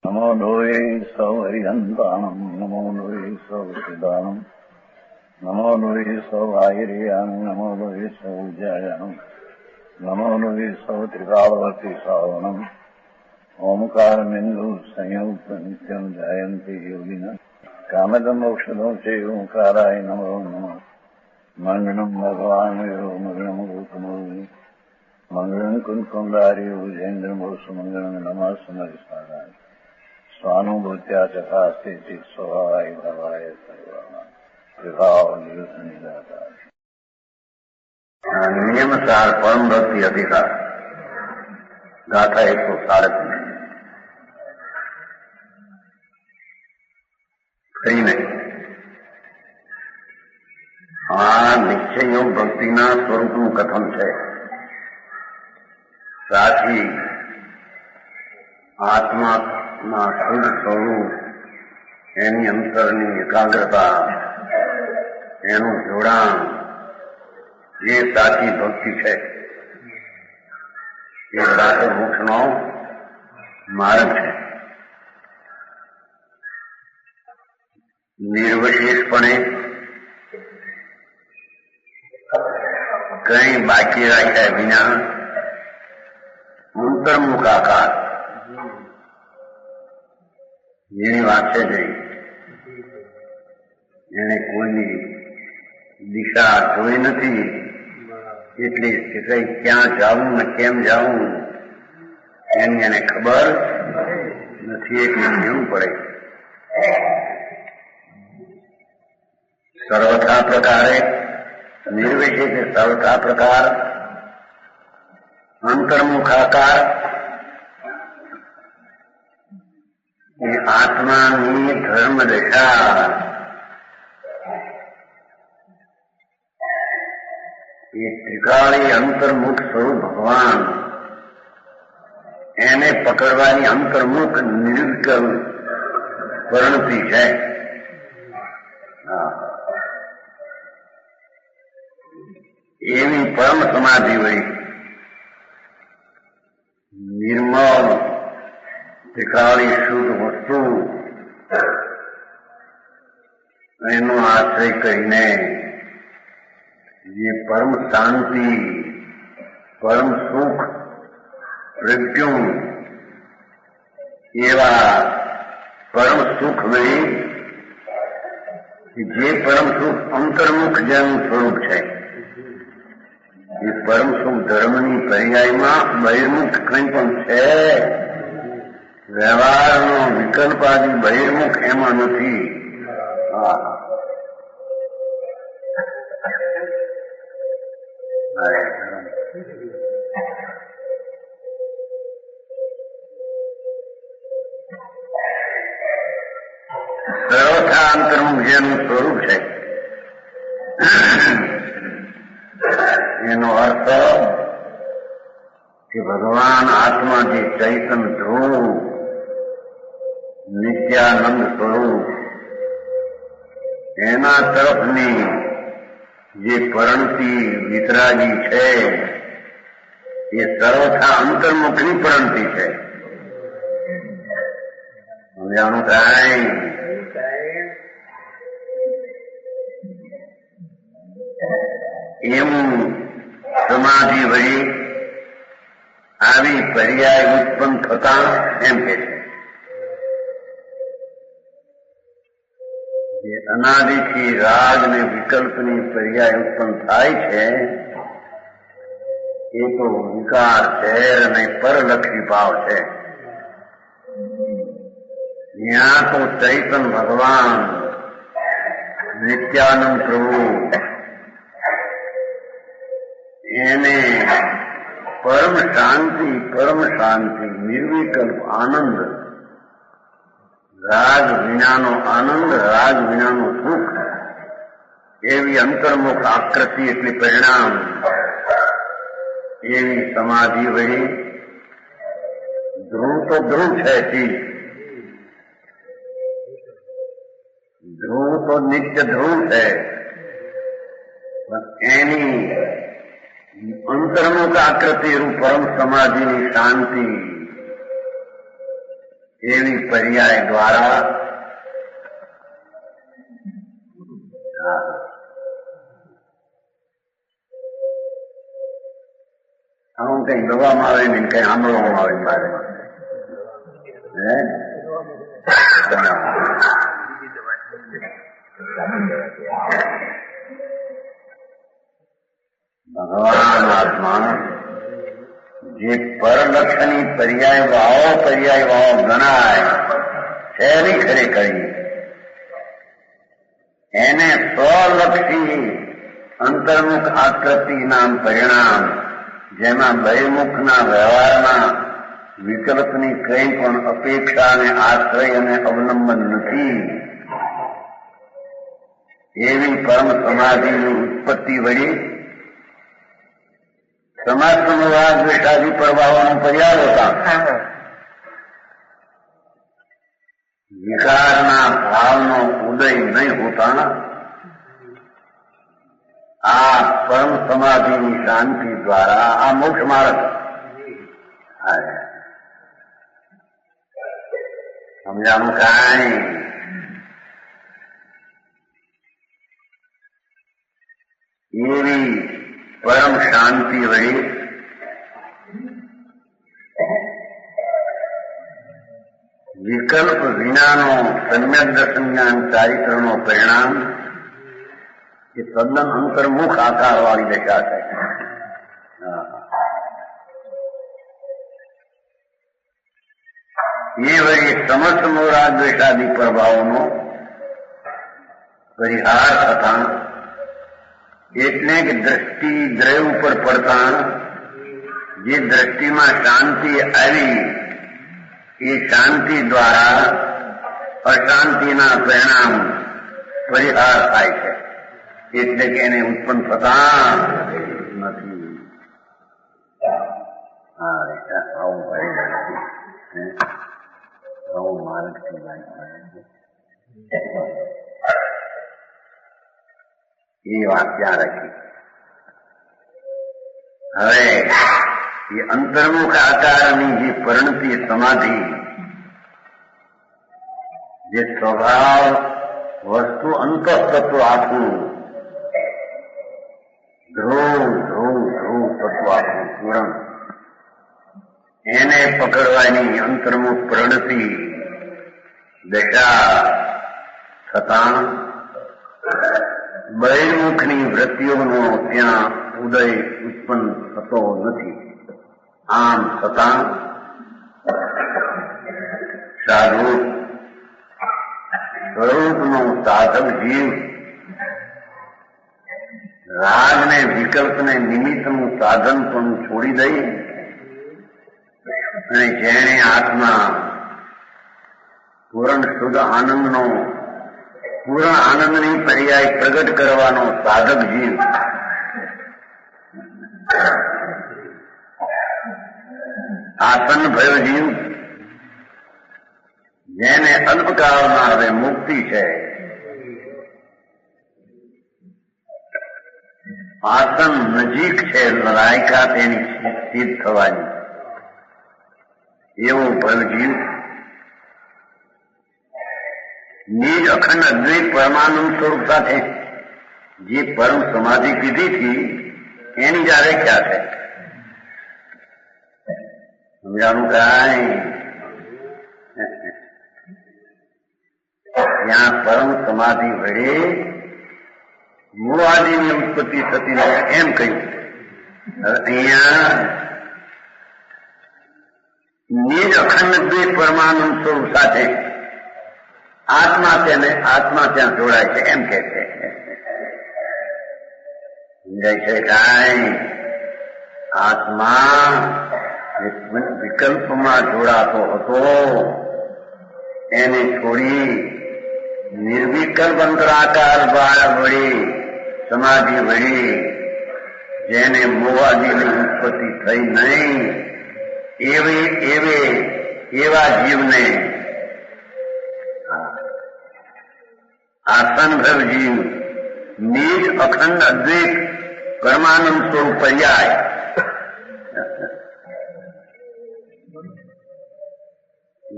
नमो लोये सौहरिहन्ताणम् नमो लोये सौचिदानम् नमो लोये सौभागिर्याम् नमो लोये सौजायानम् नमो लोये सौत्रिकालवती सावनम् ओंकारमिन्दु संयुक्त नित्यम् जयन्ति योगिनः कामदमोक्षदो च ओंकाराय नमो नमः मङ्गलम् भगवान् यो मङ्गलम् गौतमोऽपि मङ्गलम् कुन्कुण्डार्यो विजेन्द्रमोसुमङ्गलम् नमः समरिसाराय स्वानुभूत्या चकास्ते स्वभावाय भवाय सर्वभाव निदाता नियमसार परम भक्ति अधिकार गाथा 137 ફરી નહીં. આ નિશ્ચયયોગ ભક્તિના સ્વરૂપનું કથન છે. સાથી આત્માના શુદ્ધ સ્વરૂપ, એની અંતરની એકાગ્રતા, એનું જોડાણ, એ સાચી ભક્તિ છે. એ સાચો મોક્ષનો માર્ગ છે. નિર્વિશેષપણે કઈ બાકી રાખ્યા વિના અંતર્મુખાકાર જેની વાત છે નહીં, એને કોઈની દિશા જોઈ નથી, એટલે કઈ ક્યાં જવું ને કેમ જવું એની એને ખબર નથી, એટલે કેવું પડે. સર્વથા પ્રકારે નિર્વિશેષ, સર્વથા પ્રકાર, અંતર્મુખાકાર એ આત્માની ધર્મ દશા, એ ત્રિકાળી અંતર્મુખ સ્વરૂપ ભગવાન, એને પકડવાની અંતર્મુખ નિર્વિકલ્પ પરિણતિ છે. એવી પરમ સમાધિ હોય, નિર્મળ ત્રિકાળી શુદ્ધ વસ્તુ, એનો આશ્રય કરીને જે પરમ શાંતિ, પરમ સુખ પ્રગટ્યું, એવા પરમ સુખ વળી, જે પરમ સુખ અંતર્મુખ જેનું સ્વરૂપ છે, એ પરમ સુખ ધર્મની પર્યાયમાં બહિર્મુખ કંઈ પણ છે. વ્યવહારનો વિકલ્પ આદિ બહિર્મુખ એમાં નથી. સર્વથા અંતર્મુખ જેનું સ્વરૂપ છે, એનો અર્થ કે ભગવાન આત્મા જે ચૈતન ધ્રુવ નિત્યાનંદ સ્વરૂપ, એના તરફની જે પરણતિ વિતરાગી છે, એ સર્વથા અંતર્મુખની પરણતિ છે. હવે આનું કાંઈ એવું સમાધિ વળી આવી પર્યાય ઉત્પન્ન થતા એમ કે છે, જે અનાદિથી રાગ ને વિકલ્પની પર્યાય ઉત્પન્ન થાય છે, એ તો વિકાર છે અને પરલક્ષી ભાવ છે. ત્યાં તો ચૈતન ભગવાન નિત્યાનંદ પ્રભુ એને પરમ શાંતિ, નિર્વિકલ્પ આનંદ, રાગ વિનાનો આનંદ, રાગ વિનાનો સુખ, એવી અંતર્મુખ આકૃતિ એટલે પરિણામ, એવી સમાધિ વળી ધ્રુવ તો ધ્રુવ છે, ધ્રુવ તો નિત્ય ધ્રુવ છે, એની અંતર્મુખ આકૃતિ રૂપ પરમ સમાધિની શાંતિ, એવી પર્યાય દ્વારા હું કઈ દવામાં આવે ને કઈ સાંભળવામાં આવે મારે ભગવાન આત્મા જે પરલક્ષની પર્યાય ભાવો ગણાય છે નહીં ખરેખર એને સ્વલક્ષી અંતર્મુખ આકૃતિ નામ પરિણામ જેમાં બહિર્મુખના વ્યવહારના વિકલ્પની કંઈ પણ અપેક્ષા અને આશ્રય અને અવલંબન નથી એવી પરમ સમાધિની ઉત્પત્તિ વળી સમાજ સમવાદ દ્વેષાદી પ્રભાવોનો પર્યાય હોતા વિકારના ભાવનો ઉદય નહીં હોતા આ પરમ સમાધિની શાંતિ દ્વારા આ મોક્ષ માર્ગ સમજાણું કાંઈ એવી પરમ શાંતિ વળી વિકલ્પ વિનાનો સમ્યક દર્શન જ્ઞાન ચારિત્રનો પરિણામ એ તદ્દન અંતર્મુખ આકાર વાળી દશા છે. એ વળી સમસ્ત મોરાદ્વેષાદી પ્રભાવોનો પરિહાર થતા એટલે કે દ્રષ્ટિ દ્રય ઉપર પડતા જે દ્રષ્ટિમાં શાંતિ આવી એ શાંતિ દ્વારા અશાંતિના પરિણામ પરિહાર થાય છે એટલે કે એને ઉત્પન્ન થતા નથી. આવું આવું માર્ગ એ વાત ત્યાં રાખી. હવે એ અંતર્મુખ આકારની જે પરિણતિ સમાધિ જે સ્વભાવ વસ્તુ અંતઃતત્વ આખું ધ્રુવ ધ્રુવ ધ્રુવ તત્વ આખું પૂરણ એને પકડવાની અંતર્મુખ પરિણતિ દશા થતા બહિર્મુખની વૃત્તિઓનો ત્યાં ઉદય ઉત્પન્ન થતો નથી. આમ છતાં સાધુ સ્વરૂપનો સાધક જીવ રાગને વિકલ્પને નિમિત્તનું સાધન પણ છોડી દઈ અને જેણે આત્મા પૂર્ણ શુદ્ધ આનંદનો પૂર્ણ આનંદની પર્યાય પ્રગટ કરવાનો સાધક જીવ આસન્ન ભયો જીવ જેને અલ્પકાળમાં હવે મુક્તિ છે આસન નજીક છે લાયકાત એની સિદ્ધ થવાની એવો ભય જીવ નિજ અખંડ અદ્વૈત પરમાનંદ સ્વરૂપ સાથે જે પરમ સમાધિ કીધી હતી એની જ્યારે ક્યાં છે સમજાનું કાંઈ ત્યાં પરમ સમાધિ વડે મૂળાદિની ઉત્પત્તિ થતી નથી એમ કહ્યું. અહીંયા નિજ અખંડ દ્વૈત પરમાનંદ સ્વરૂપ સાથે આત્મા ત્યાં જોડાય છે એમ કે છે. સમજાય છે કાંઈ આત્મા વિકલ્પમાં જોડાતો હતો એને છોડી નિર્વિકલ્પ અંતરાકાર વળી સમાધિ વળી જેને મોહાદિની ઉત્પત્તિ થઈ નહીં એવા જીવને આસનભવ જીવ નિજ અખંડ અદ્વૈત પરમાનંદ સ્વરૂપ પર્યાય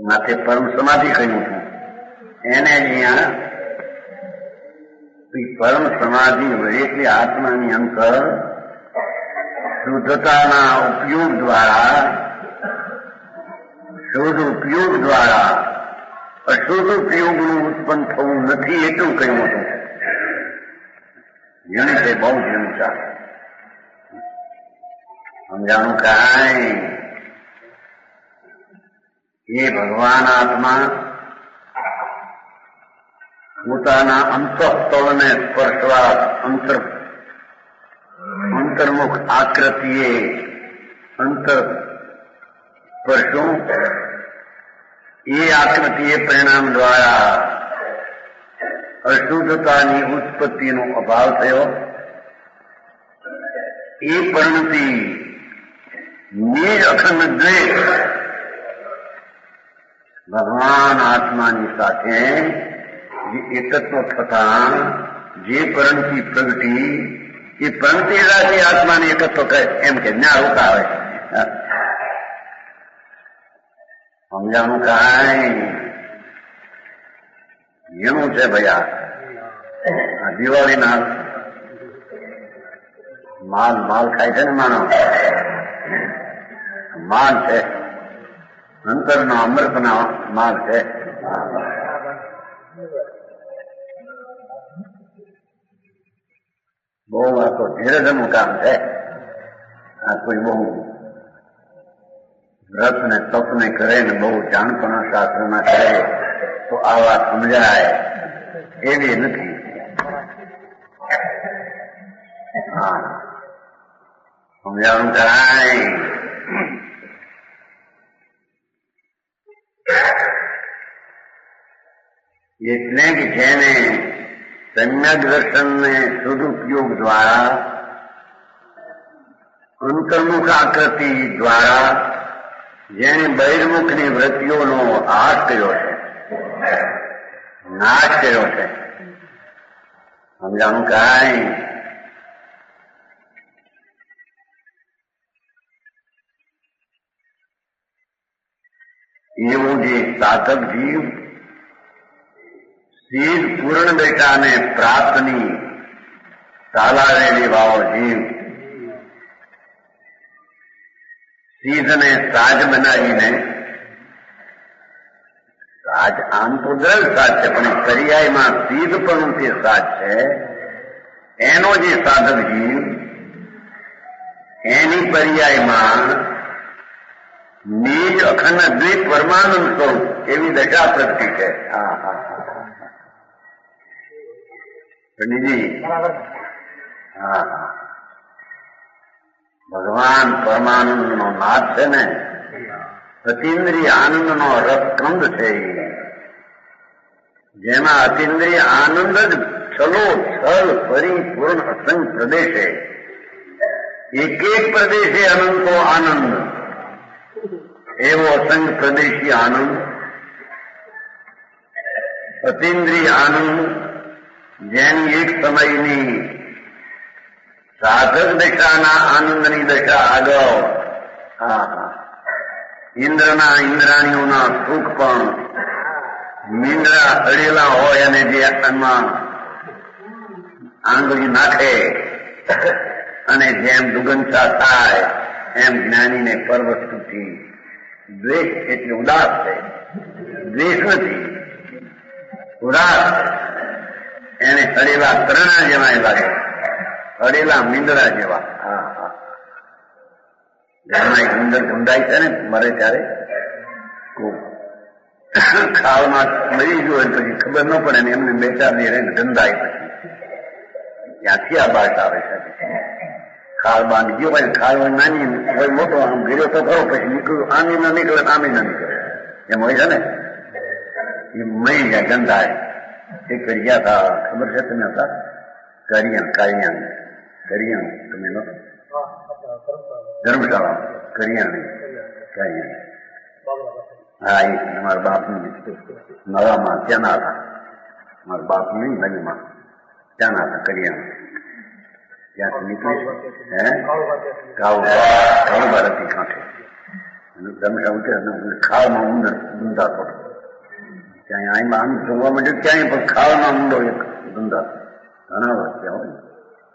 માથે પરમ સમાધિ કહ્યું હતું એને અહીંયા પરમ સમાધિ એટલે આત્માની અંતર શુદ્ધતાના ઉપયોગ દ્વારા શુદ્ધ ઉપયોગ દ્વારા અશુદ્ધ ઉપયોગનું ઉત્પન્ન થવું નથી એટલું કહ્યું હતું. જેને તે બહુ જેનું ચાલે સમજાણું કાંઈ એ ભગવાન આત્મા પોતાના અંતઃસ્થળને સ્પર્શવા અંતર્મુખ આકૃતિએ અંતર સ્પર્શું એ આકૃતિએ પરિણામ દ્વારા અશુદ્ધતાની ઉત્પત્તિનો અભાવ થયો. એ પરિણતિ નિજ અખંડ દ્વેષ ભગવાન આત્માની સાથે જે એકત્વ થતા જે પરિણતિ પ્રગટી એ પરિણતિ રાજી આત્માની એકત્વ કહે એમ કે ના રોકાવે. સમજાણું કાંઈ એનું છે ભૈયા. આ દિવાળીના માલ ખાય છે ને માનો માલ છે અંતરનો અમૃતનો માલ છે. બહુ આ તો ધીરજનું કામ છે. આ કોઈ બહુ વ્રત ને તપ ને કરે ને બહુ જાણપણા શાસ્ત્રમાં કરે તો આવા સમજાય એવી નથી. હા સમજાણું કરાય. એટલે કે જેને સમ્યક દર્શનને સદુપયોગ દ્વારા અંતર્મુખ આકૃતિ દ્વારા જેને બહિર્મુખની વૃત્તિઓનો હાસ કર્યો છે, નાશ કર્યો છે. સમજાણું કાંઈ એવું જે સાધક જીવ સીધ પૂર્ણ બેટાને પ્રાપ્તની ચાલાવેલી વાવો જીવ સીધને સાજ બનાવીને સાજ આમ તો દ્રઢ સાજ છે પણ પર્યાયમાં સીધ પણ તે સાજ છે. એનો જે સાધક જીવ એની પર્યાયમાં નિજ અખંડ દ્વિત પરમાનંદ સ્વરૂપ એવી દશા પ્રગટી છે. પંડિતજી હા ભગવાન પરમાનંદનો નાથ છે ને અતિન્દ્રિય આનંદનો રસકંદ છે. જેમાં અતિન્દ્રિય આનંદ જ છલો છલ પરિપૂર્ણ અસંગ પ્રદેશે એક એક પ્રદેશે અનંતો આનંદ એવો અસંગ પ્રદેશી આનંદ અતિન્દ્રિય આનંદ જેની એક સમયની સાધક દશાના આનંદની દશા આગળ ઇન્દ્રાણીઓના સુખ પણ નિંદ્રા અડેલા હોય અને જે એમાં આંગળી નાખે અને જેમ દુગંતા થાય એમ જ્ઞાનીને પરવસ્તુથી દ્વેષ એટલે ઉદાસ છે. દ્વેષ નથી ઉદાસ એને અડેલા તરણા જેવા એ લાગે, અડેલા મીંદડા જેવા. જેમાં એક ઉંદર ગુંડાય છે ને મરે ત્યારે ખાવામાં મરી ગયો પછી ખબર ન પડે ને એમને બે ચાર દી રહીને ગંધાય પછી ત્યાંથી આ બાટ આવે છે. ખાલ બાંધી ગયો ભાઈ ખાલ હોય નાની હોય મોટો આમ ગીર્યો તો ખરો પછી નીકળ્યું આમી ના નીકળે આમી ના નીકળે એમ હોય છે ને એ મરી જાય ગંધાય. એક ગયા હતા ખબર છે તમે હતા કરિયાણ તમે લો ધર્મશાળા કરિયાણી હા એ મારા બાપનું નવામાં ત્યાંના હતા. મારા બાપ નહીં નવીમાં ત્યાંના હતા કરિયાણી. ત્યાંથી નીકળી કાળુબાર હતી કાંઠે ધમસા ઉતરે ખાવામાં ઊંડર ધૂંધાતો ક્યાંય આમાં આમ જોવા માંડ્યું ક્યાંય પણ ખાવામાં ઊંડો એક ધૂંધાતો ઘણા વર્ષ ત્યાં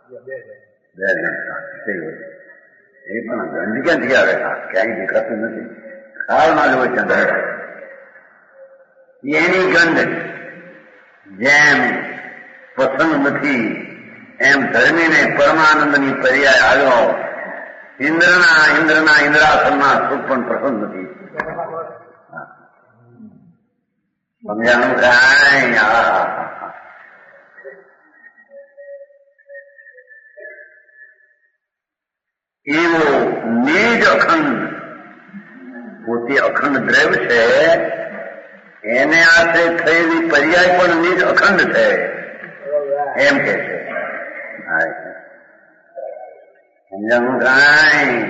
હોય બે હોય એ પણ ગંધ ક્યાંથી આવે ક્યાંય દેખાતું નથી ખાવામાં જ હોય ત્યાં એની ગંધ જેમ પસંદ નથી એમ ધર્મીને પરમાનંદની પર્યાય આવ્યો ઇન્દ્રના ઇન્દ્રાસનમાં સુખ પણ પસંદ નથી સમજાણું કાંઈ એવો નિજ અખંડ પોતે અખંડ દ્રવ્ય છે એને આશરે થયેલી પર્યાય પણ નિજ અખંડ છે એમ કે છે સમજાણું કાંઈ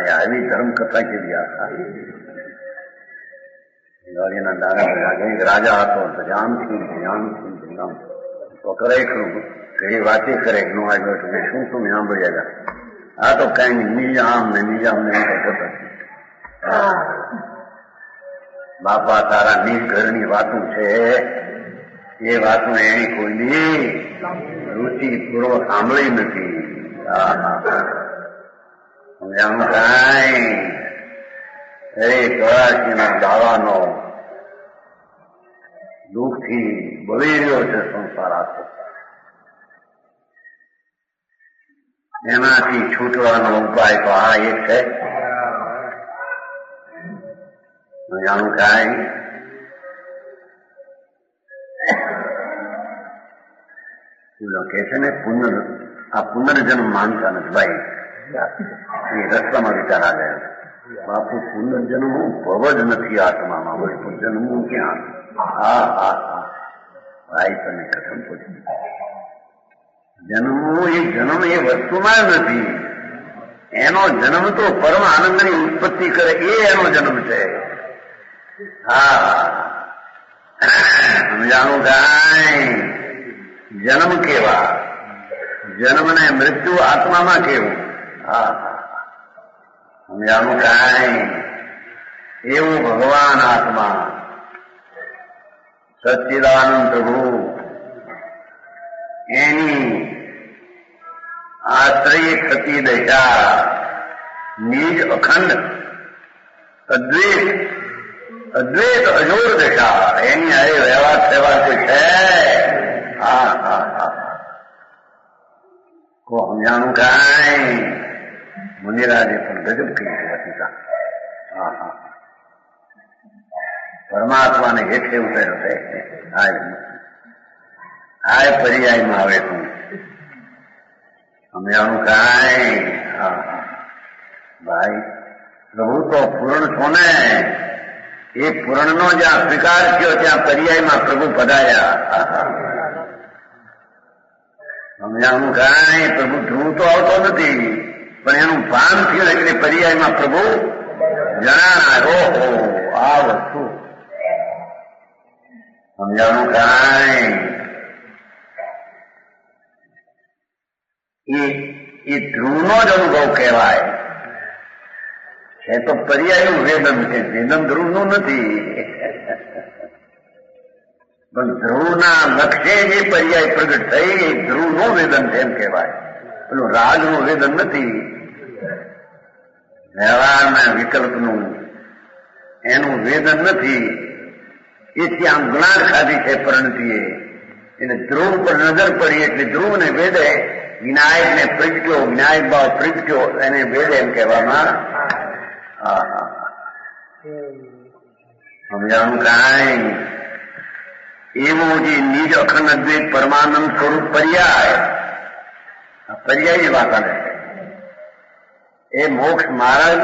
આવી ધર્મ કથા કેવી દિવાળીના દાડા એક રાજા હતો જામથી તો કરે ખરું ઘણી વાતે કરે નો આવ્યો તો શું શું સાંભળી આવ્યા આ તો કઈ નિજામ ને બાપા તારા નિજ ઘરની વાતો છે એ વાતો એની કોઈની રુચિપૂર્વક સાંભળી નથી સમજાણું કાંઈ ચોરાશીના દાવાનો દુઃખથી બળી રહ્યો છે સંસાર આખો એમાંથી છૂટવાનો ઉપાય તો આ એક છે જાણું કાંઈ કે છે ને આ પુનર્જન્મ માનતા નથી ભાઈ એ રસ્તામાં વિચાર આવ્યા બાપુ પુનર્જન્મ ભવ જ નથી આત્મામાં હોય તો જન્મવું ક્યાં ભાઈ તને કથમ પૂછ્યું જન્મવું એ જન્મ એ વસ્તુમાં નથી એનો જન્મ તો પરમ આનંદની ઉત્પત્તિ કરે એ એનો જન્મ છે સમજાણું કાંઈ જન્મ કેવા જન્મ ને મૃત્યુ આત્મામાં કેવું સમજાણું કાંઈ એવું ભગવાન આત્મા સચ્ચિદાનંદ પ્રભુ એની આશ્રય થતી દશા નિજ અખંડ અદ્વૈત અજોર દશા એની અરે વ્યવહાર સેવા તો છે કો સમજાણું કાંઈ મુનિરાજે પણ ગજબ કરી હતી પરમાત્માને હેઠે ઉતર્યો છે આ પર્યાયમાં આવે તું સમજાણું કાંઈ ભાઈ પ્રભુ તો પૂર્ણ છો ને એ પૂર્ણનો જ્યાં સ્વીકાર થયો ત્યાં પર્યાયમાં પ્રભુ પધાર્યા સમજાણું કાંઈ પ્રભુ ધ્રુવ તો આવતો નથી પણ એનું ભાન થયું એટલે પર્યાયમાં પ્રભુ જણાના ઓહો આ વસ્તુ સમજાણું કાંઈ એ ધ્રુવનો જ અનુભવ કહેવાય છે તો પર્યાયનું વેદન છે વેદન ધ્રુવનું નથી પણ ધ્રુવના લક્ષ્ય જે પર્યાય પ્રગટ થઈ એ ધ્રુવનું વેદન છે એમ કહેવાય પેલું રાજનું વેદન નથી વ્યવહારના વિકલ્પનું એનું વેદન નથી એથી આમ ગુણાર ખાધી છે પરણતીએ એટલે ધ્રુવ પર નજર પડી એટલે ધ્રુવને વેદે વિનાયકને પ્રગટ્યો વિનાયક ભાવ પ્રગટ્યો એને વેદે એમ કહેવામાં સમજાણું કાંઈ એવું જે નિજ અખંડ અદ્વૈત પરમાનંદ સ્વરૂપ પર્યાય પર્યાયની વાત આવે છે એ મોક્ષ માર્ગ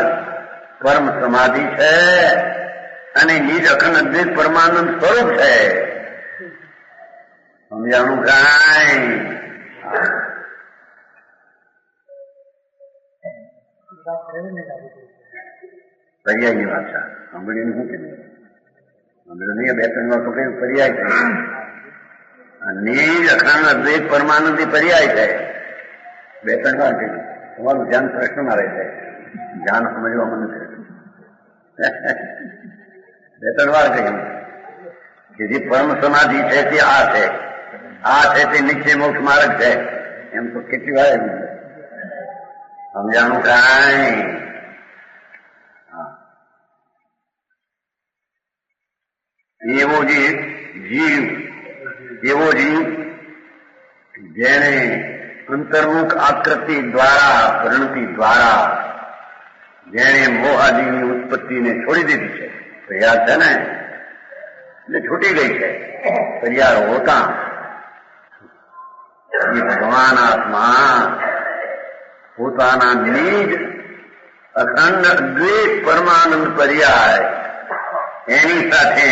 પરમ સમાધિ છે અને નિજ અખંડ અદ્વૈત પરમાનંદ સ્વરૂપ છે સમજાણું કાંઈ પર્યાયની વાત છે સાંભળીને શું કીધું સાંભળ્યું બે ત્રણ વાર તો કઈ પર્યાય છે નિજ અખંડ અદ્વૈત પરમાનંદી પર્યાય છે બે ત્રણ વાર કીધું તમારું ધ્યાન પ્રશ્નમાં રહે છે ધ્યાન સમજવામાં નથી બે ત્રણ વાર કહ્યું કે જે પરમ સમાધિ છે તે આ છે તે નિશ્ચય મોક્ષ માર્ગ છે. એમ તો કેટલી વાર સમજાણું કાંઈ. એવો જીવ જેને અંતર્મુખ આકૃતિ દ્વારા પરિણતિ દ્વારા જેને મોહાદીની ઉત્પત્તિને છોડી દીધી છે. તૈયાર છે ને એટલે છૂટી ગઈ છે. તૈયાર હોતા એ ભગવાન આત્મા પોતાના નિજ અખંડ અદ્વૈત પરમાનંદ પર્યાય એની સાથે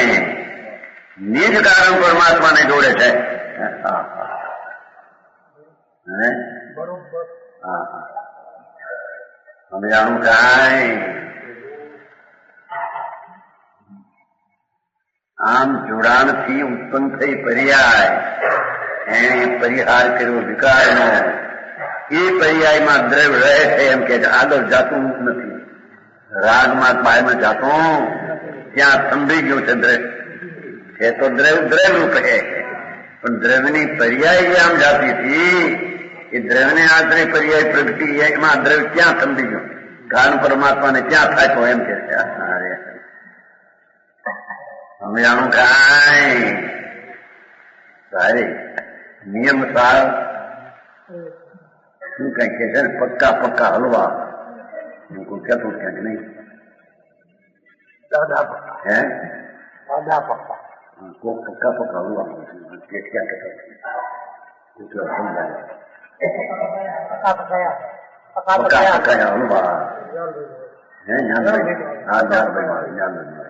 નિજ કારણ પરમાત્માને જોડે છે. સમજાણું કાંઈ. આમ જોડાણથી ઉત્પન્ન થઈ પર્યાય એને પરિહાર કર્યો વિકારનો. એ પર્યાયમાં દ્રવ્ય રહે છે એમ કે આગળ જાતું નથી. રાગમાં પાયમાં જાતો ત્યાં સંભળી ગયું છે દ્રવ્ય છે તો દ્રવ્ય રૂપ છે. પણ દ્રવ્યની પર્યાય જે આમ જાતી હતી એ દ્રવ્યને આશરે પર્યાય પ્રગતિ એમાં દ્રવ્ય ક્યાં સમજી ગયું. કારણ પરમાત્માને ક્યાં થાક્યો એમ કે સમજાણું કાંઈ. સારી નિયમ સાર શું કઈ કે છે ને પક્કા હલવા હું કોઈ કહેતું ક્યાંક નહીં. હે કોઈ પક્કા હલવા કે ક્યાં કહેતા સમજાય પક્કા હલવા હે જ્ઞાનભાઈ. હા જ્ઞાનભાઈ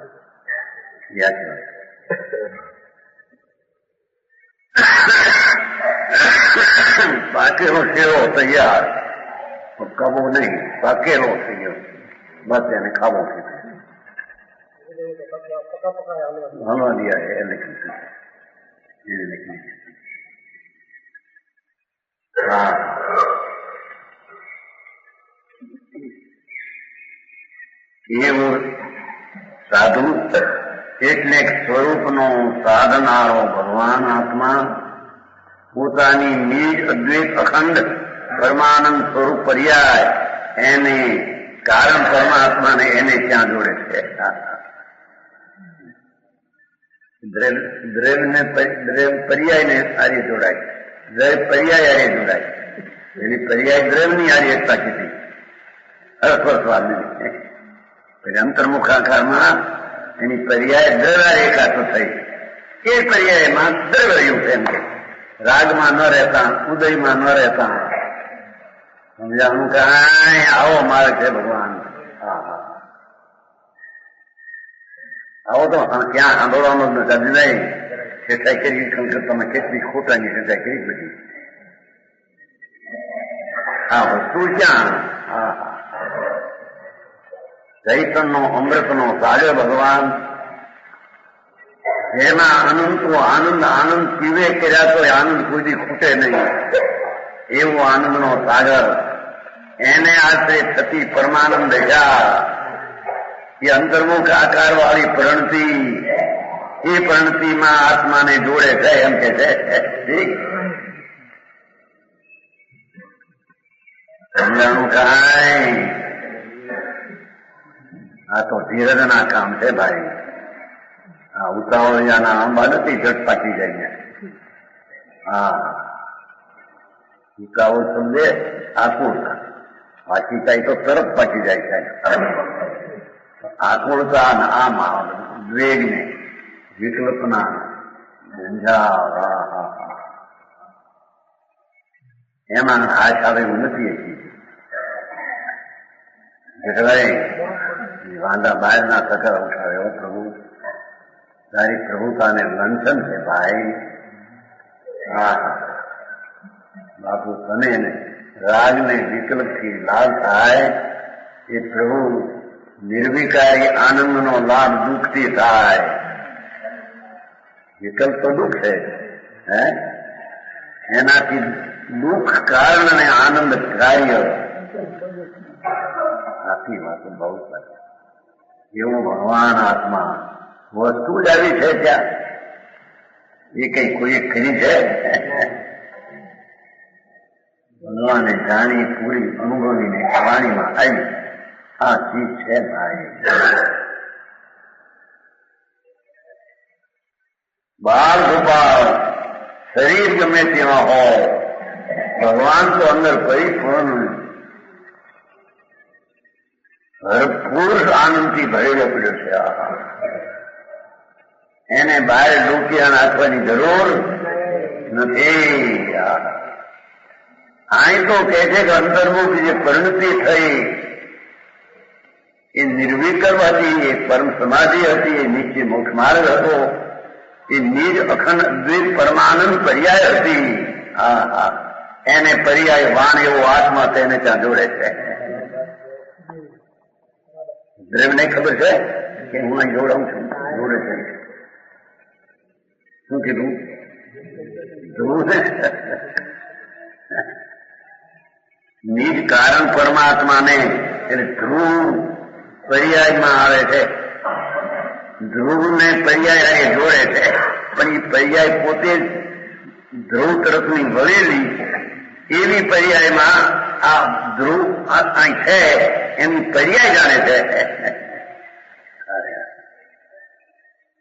પાકેલો શેરો તૈયાર કબો નહીં. પાકેલો થઈ ગયો બસ એને ખાવો હલવા દિયા એ લખી હા. એવું સાધુ એટલે સ્વરૂપનો સાધનારો ભગવાન આત્મા પોતાની નિજ અદ્વૈત અખંડ પરમાનંદ સ્વરૂપ પર્યાય એને કારણ પરમાત્માને એને ત્યાં જોડે છે. દ્રવ્ય પર્યાયને આર્ય જોડાય. દ્રવ્ય પર્યાય આર્ય જોડાય. એની પર્યાય દ્રવ્યની આર્ય એકતા કીધી અસ્પર્શવાદની. પછી અંતર્મુખાકારમાં એની પર્યાય દ્રવ્ય એકાતો થઈ. એ પર્યાયમાં દ્રવ્ય રહ્યું છે એમ કે રાગમાં ન રહેતા ઉદયમાં ન રહેતા. સમજાણું કાંઈ. આવો માર્ગ છે ભગવાન. આવો તો ક્યાં સાંભળવાનો જ નથી નહીં. ચેષ્ટા કરી તમે કેટલી ખોટાની ચેષ્ટા કરી બધી. આ વસ્તુ ક્યાં ચૈતનનો અમૃતનો સાગર ભગવાન જેમાં અનંતો આનંદ પીવે કર્યા તો આનંદ કોઈ ખૂટે નહીં. એવો આનંદનો સાગર એને આશરે થતી પરમાનંદ દશા એ અંતર્મુખ આકાર વાળી પ્રણતિ એ પ્રણતિમાં આત્માને જોડે છે એમ કે છે. સમજાણું કાંઈ. આ તો ધીરજના કામ છે ભાઈ. આ ઉતાવળિયાના આંબા નથી જટ પાકી જાય. હા ઉતાવળ સમજે આકુળતા પાકી જાય તો તરત પાકી જાય છે. આકુળતા અને આમાં દ્વેગને વિકલ્પના એમાં હાથ આવે એવું નથી. વાંધા બહારના સકર ઉઠાવ્યો પ્રભુ તારી પ્રભુતાને લંઘન છે ભાઈ. હા બાપુ તને રાગને વિકલ્પથી લાભ થાય એ પ્રભુ નિર્વિકારી આનંદનો લાભ દુઃખથી થાય. વિકલ્પ તો દુઃખ છે હે એનાથી દુઃખ કારણ અને આનંદ કાર્ય. સાચી વાતો બહુ સાચી. એવું ભગવાન આત્મા વસ્તુ જ આવી છે ત્યાં એ કઈ કોઈ ખરી છે? ભગવાને જાણી પૂરી અનુભવીને વાણીમાં આવી આ ચીજ છે ભાઈ. બાળ ગોપાલ શરીર ગમે તેમાં હોય ભગવાન તો અંદર પરિપૂર્ણ ભરપૂર આનંદથી ભરેલો પડ્યો છે. એને બહાર ડૂબકી નાખવાની જરૂર નથી. અહીં તો કહે છે કે અંતર્મુખ જે પરિણતિ થઈ એ નિર્વિકલ્પ હતી, એ પરમ સમાધિ હતી, એ નિશ્ચય મોક્ષ માર્ગ હતો, એ નિજ અખંડ અદ્વૈત પરમાનંદ પર્યાય હતી. એને પર્યાય વાણ એવો આત્મા તેને ત્યાં જોડે છે. દ્રવ્યને ખબર છે કે હું અહીં જોડાઉં છું, જોડે છે. શું કીધું? ધ્રુવ ને નિજ કારણ પરમાત્માને એટલે ધ્રુવ પર્યાયમાં આવે છે. ધ્રુવને પર્યાય એ જોડે છે, પણ એ પર્યાય પોતે ધ્રુવ તરફની વળેલી એવી પર્યાયમાં આ ધ્રુવ અહીં છે એની પર્યાય જાણે છે.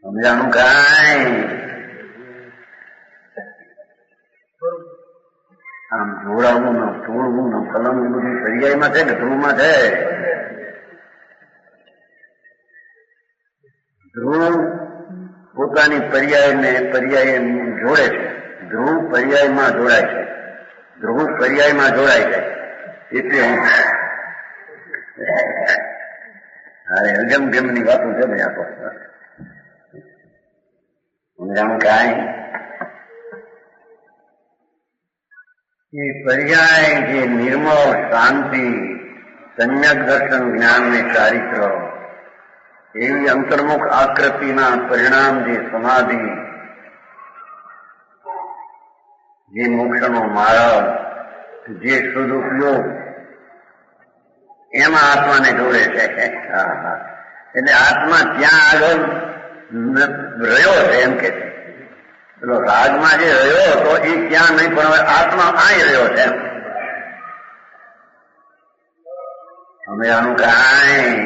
સમજાણું કાંઈ? આમ જોડાવું ને તોડવું ને ફલવું બધું પર્યાયમાં છે કે ધ્રુવમાં છે? ધ્રુવ પોતાની પર્યાયને પર્યાય જોડે છે. ધ્રુવ પર્યાયમાં જોડાય છે. ધ્રુવ પર્યાયમાં જોડાય છે. એટલે અરે અગમ ગમની વાતો છે ભાઈ. આપો સમજાણું કાંઈ? એ પર્યાય જે નિર્મળ શાંતિ સમ્યક દર્શન જ્ઞાન ને ચારિત્ર એવી અંતર્મુખ આકૃતિના પરિણામ જે સમાધિ જે મોક્ષનો માર્ગ જે શુદ્ધ ઉપયોગ એમાં આત્માને જોડે છે. એટલે આત્મા ત્યાં આગળ રહ્યો છે એમ કે છે. પેલો રાગમાં જે રહ્યો હતો એ ક્યાં નહીં, પણ હવે આત્મા અહીં રહ્યો છે. અમે આનું કાંઈ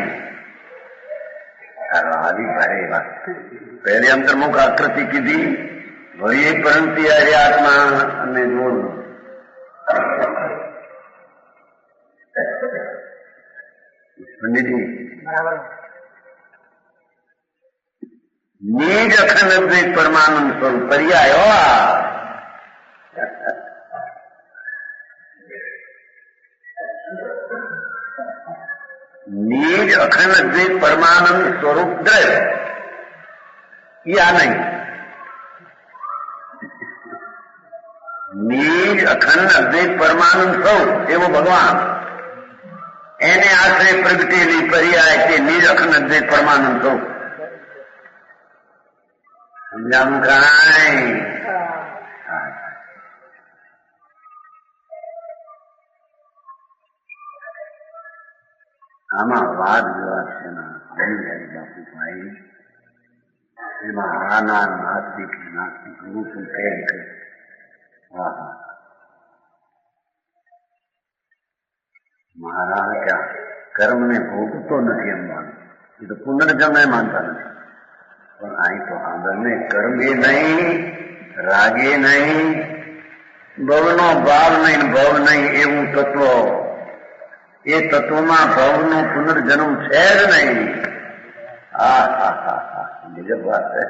આવી ભારે વાત. પહેલી અંતર્મુખ આકૃતિ કીધી, વળી પરંતુ આજે આત્મા અને જોડવું. પંડિતજી નિજ અખંડ અદ્વૈત પરમાનંદ સ્વરૂપ પર્યાય. નિજ અખંડ અદ્વૈત પરમાનંદ સ્વરૂપ દ્રવ્ય યા નહીં. નિજ અખંડ અદ્વૈત પરમાનંદ સ્વરૂપ એવો ભગવાન એને આશ્રય પ્રગટેલી પર્યાય તે નિજ અખંડ અદ્વૈત પરમાનંદ સ્વરૂપ. સમજાવું કાંઈ? આમાં વાદ વિવાદ છે બાપુ ભાઈ. એમાં આના નાસ્તિક નાસ્તિક હું શું કહે છે. મારા ત્યાં કર્મને ભોગતો નથી એમ માનું. એ તો પુનર્જન્મ માનતા નથી. પણ અહીં તો આગળને કર્મે નહીં, રાગે નહીં, ભવનો ભાવ નહીં, ભવ નહીં એવું તત્વ. એ તત્વમાં ભવનો પુનર્જન્મ છે જ નહીં. બીજી વાત છે.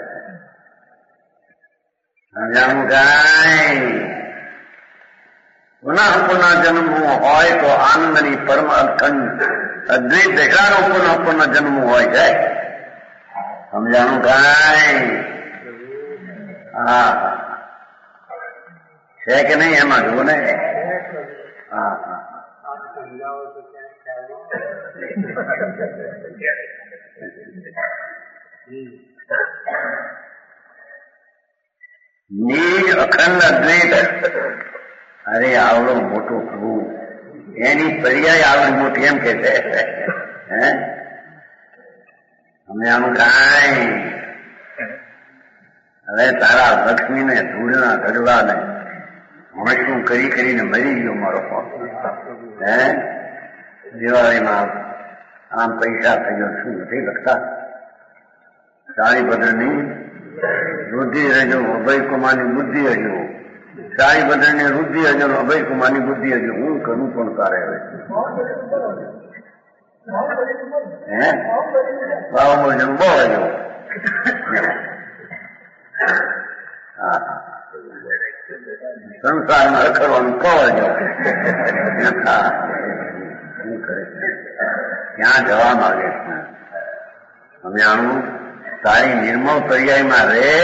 સમજાણું કાંઈ? પુનઃ પુનઃ જન્મવું હોય તો આનંદની પરમ અખંડ અદ્વૈત દેખાનો પુનઃ પુનઃ જન્મવું હોય છે. સમજાણું કાંઈ? છે કે નહીં એમાં જુઓ ને. નિજ અખંડ અદ્વૈત. અરે આવડો મોટો પ્રભુ એની પર્યાય આવડી મોટી એમ કે છે. હે અમે આમ કાંઈ હવે તારા લક્ષ્મીને ધૂળના ગઢવાને હોંશું કરી કરીને મરી ગયો મારો હે દિવાળીમાં આમ પૈસા થઈ ગયો શું નથી લખતા શાળીભદ્રની વૃદ્ધિ હજો અભય કુમારની બુદ્ધિ હજો શાળીભદ્રની વૃદ્ધિ હજો અભય કુમારની બુદ્ધિ હજો હું કરું પણ તારે હવે હે બાબા બહુ હજો સંસારમાં રખડવાનું કહો ક્યાં જવા માંગે અમે આનું તારી નિર્મળ પર્યાયમાં રે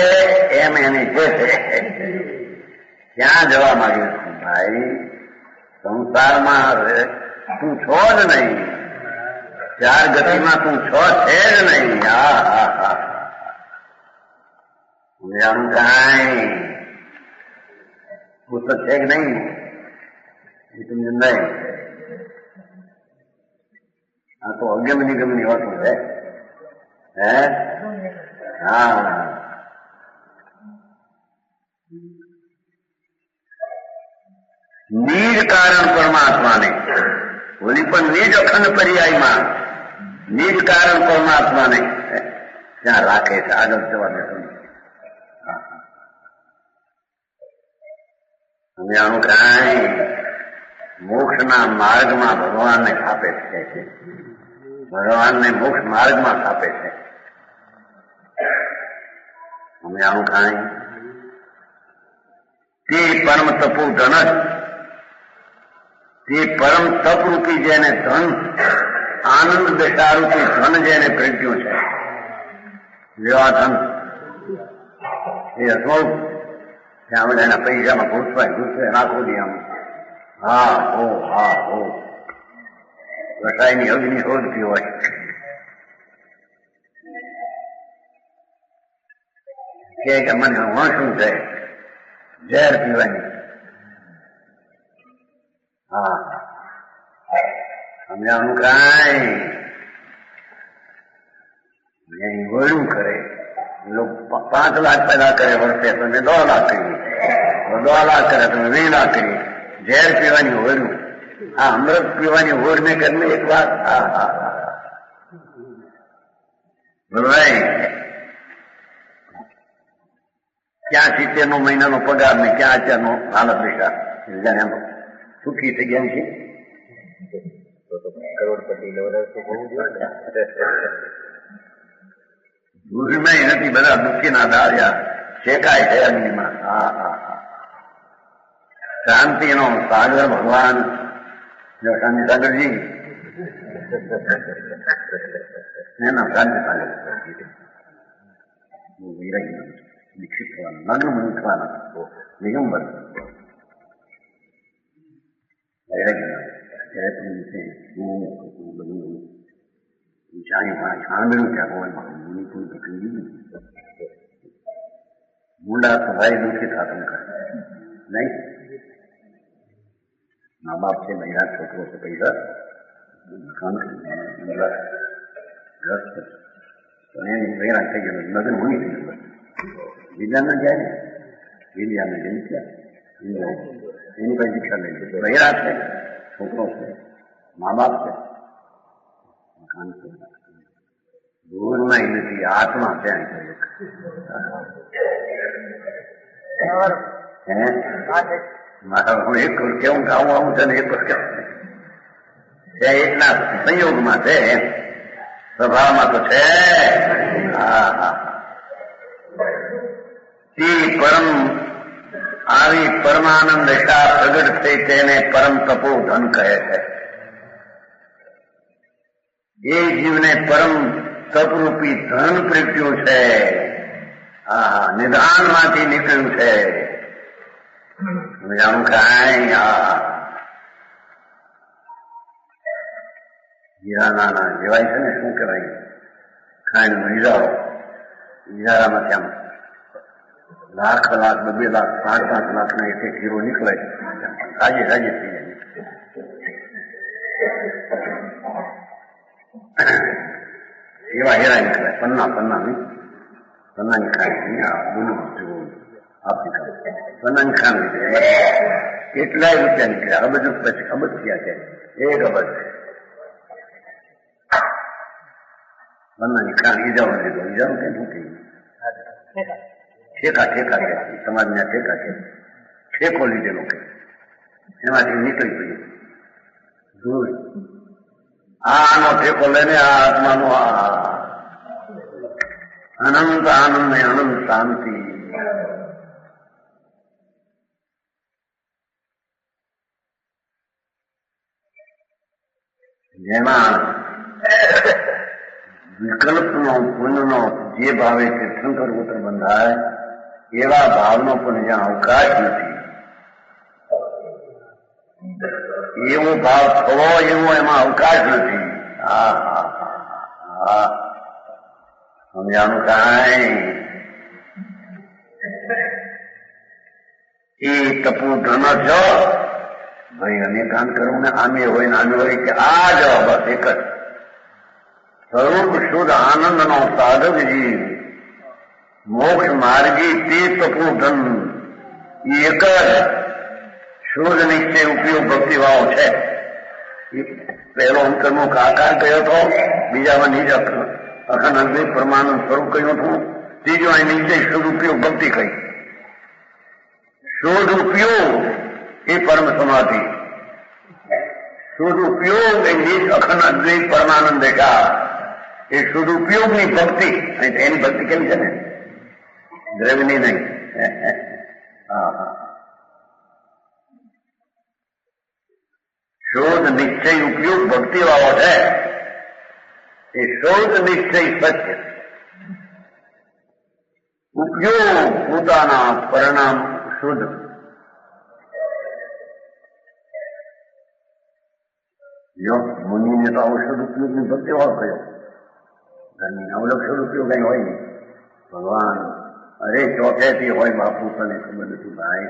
એમ એની જે છે ક્યાં જવા માંગે છું ભાઈ સંસારમાં તું છો જ નહીં ચાર ગતિમાં તું છો છે જ નહીં હા હા હા આનું કાંઈ પુસ્તક છે કે નહીં એ તમને નહીં આ તો અગમ્યની ગમની વસ્તુ છે હે હા નિજ કારણ પરમાત્માને ઓલી પણ નિજ અખંડ પર્યાયમાં નિજ કારણ પરમાત્માને ત્યાં રાખે છે આગળ જવા દેતો અમે આનું કાંઈ મોક્ષના માર્ગમાં ભગવાનને સ્થાપે છે ભગવાનને મોક્ષ માર્ગમાં સ્થાપે છે અમે આનું કાંઈ તે પરમ તપો ધન તે પરમ તપરૂપી જેને ધન આનંદ દશારૂપી ધન જેને પ્રજ્ઞું છે જેવા ધન એ અસમોગ ત્યાં બધા એના પૈસામાં ઘૂસવાય નાખો દે આમ હા હો રસાયની અગ્નિ શોધતી હોય કે મને શું છે ઝેર પીવાની હા અમે આનું કાંઈ વળું કરે 5 લાખ પેદા કરે વર્ષે તમે 2 લાખ કરીએ 2 લાખ કરે તમે 20 લાખ કરીએ ઝેર પીવાની હોરું આ અમૃત પીવાની હોર ને કરીને એક વાત ભાઈ ક્યાં 70 મહિનાનો પગાર ને ક્યાં અત્યારનો હાલત વિચાર એનો સુખી થઈ ગયા છે કરોડપતિ દુઃખમાં નથી બધા દુઃખી ના દાર્યા શેકાય છે અગ્નિમાં હા શાંતિનો સાગર ભગવાન શાંતિ સાગરજી એના શાંતિ સાગર દીક્ષિત થવાના લગ્ન મન થવાના નિગંબર સાંભળ્યું ત્યાં હોય મુંડા તો ભાઈ દુઃખી થતું કરે નહીં મા બાપ છે મહિલા છોકરો છે પૈસા એની પ્રેરણા થઈ ગયું લગ્ન હોય થઈ ગયું વિદ્યાને જાય ને વિદ્યાને જઈ ત્યાં એની પાસે દીક્ષા લઈ બહેરા છે છોકરો છે મા બાપ છે મકાન છે દૂરમાં નથી આત્મા ધ્યાન હું એક કેવું ગાવું આવું છે ને એક એટલા સંયોગમાં છે સ્વભાવમાં તો છે પરમ આવી પરમાનંદ દશા પ્રગટ થઈ તેને પરમ તપો ધન કહે છે એ જીવને પરમ તપરૂપી ધન પ્રગટ્યું છે નિદાનમાંથી નીકળ્યું છે જાણું કાંઈ હીરાના જેવાય છે ને શું કહેવાય ખાંડનો હીરાઓ હીરામાંથી આમ લાખ 2 લાખ 5 લાખ ના એક હીરો નીકળે રાજી થઈ જાય એવા હેરા નીકળે, પન્ના નહીં, પન્નાની ખાંડ બોલું આફ્રિકા પન્નાની ખાંડ નીકળે, કેટલાય રૂપિયા નીકળ્યા, અબજ પછી અબજ થયા છે, 1 અબજ પન્નાની ખાંડ. ઈજાઓ લીધો, ઈજાનું કઈ મૂકી ઠેકા કે સમાજના ઠેકા કે ઠેકો લીધેલો કે એમાંથી નીકળી ગયું દૂર. આનો ઠેકો લઈને આ આત્માનો અનંત આનંદ ને અનંત શાંતિ. જેમાં વિકલ્પનો પુણ્યનો જે ભાવે તીર્થંકર પુત્ર બંધાય એવા ભાવનો પણ જ્યાં અવકાશ નથી, એવો ભાવ થવો એવો એમાં અવકાશ નથી. સમજાનું કાંઈ એ તપુ ધન છો ભાઈ, અનેકાંત કરવું ને આમે હોય ને આમે હોય કે આ જવાબ બસ એક જ સ્વરૂપ શુદ્ધ આનંદ નો સાધક જીવ મોક્ષ માર્ગી તે તપુ ધન એક જ શુદ્ધ નિશ્ચય ઉપયોગ ભક્તિભાવ છે. પહેલો અંકરનો આકાર કયો હતો, બીજામાં નિજ અખંડ અદ્વૈત પરમાનંદ સ્વરૂપ કહ્યું હતું, ત્રીજો અહીં નિશ્ચય શુદ્ધ ઉપયોગ ભક્તિ કહી. શુદ્ધ ઉપયોગ એ પરમ સમાધિ, શુદ્ધ ઉપયોગ એ નિજ અખંડ અદ્વૈત પરમાનંદ દેખા, એ શુદ્ધ ઉપયોગની ભક્તિ. એની ભક્તિ કેમ છે ને, દ્રવ્યની નહીં. શોધ નિશ્ચય ઉપયોગ ભક્તિ વાળો છે, એ શોધ નિશ્ચય સત્ય ઉપયોગ પોતાના પરિણામ શુદ્ધ. મુનિને તો ઔષધ ઉપયોગની ભક્તિ વાળો કયો, ઘરની અવલક્ષણ ઉપયોગ કઈ હોય નહીં. ભગવાન અરે ચોથેથી હોય બાપુ તને ખબર નથી ભાઈ,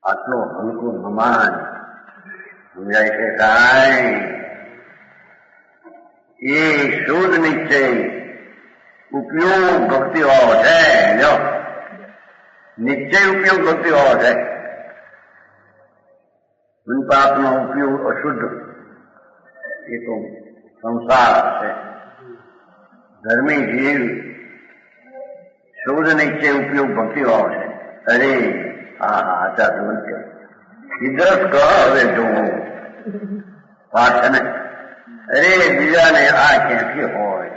આટલો હલકો સમાન સમજાય છે કાંઈ. એ શુદ્ધ નિશ્ચય ઉપયોગ ભક્તિ વાળો છે, નિશ્ચય ઉપયોગ ભક્તિ વાળો છે. પાપનો ઉપયોગ અશુદ્ધ એ તો સંસાર છે. ધર્મી જીવ શુદ્ધ નિશ્ચય ઉપયોગ ભક્તિ વાળો છે. અરે આચાર છે ઇદ્રસ કહ હવે જોવું વાત છે ને. અરે બીજાને આ ક્યાંથી હોય,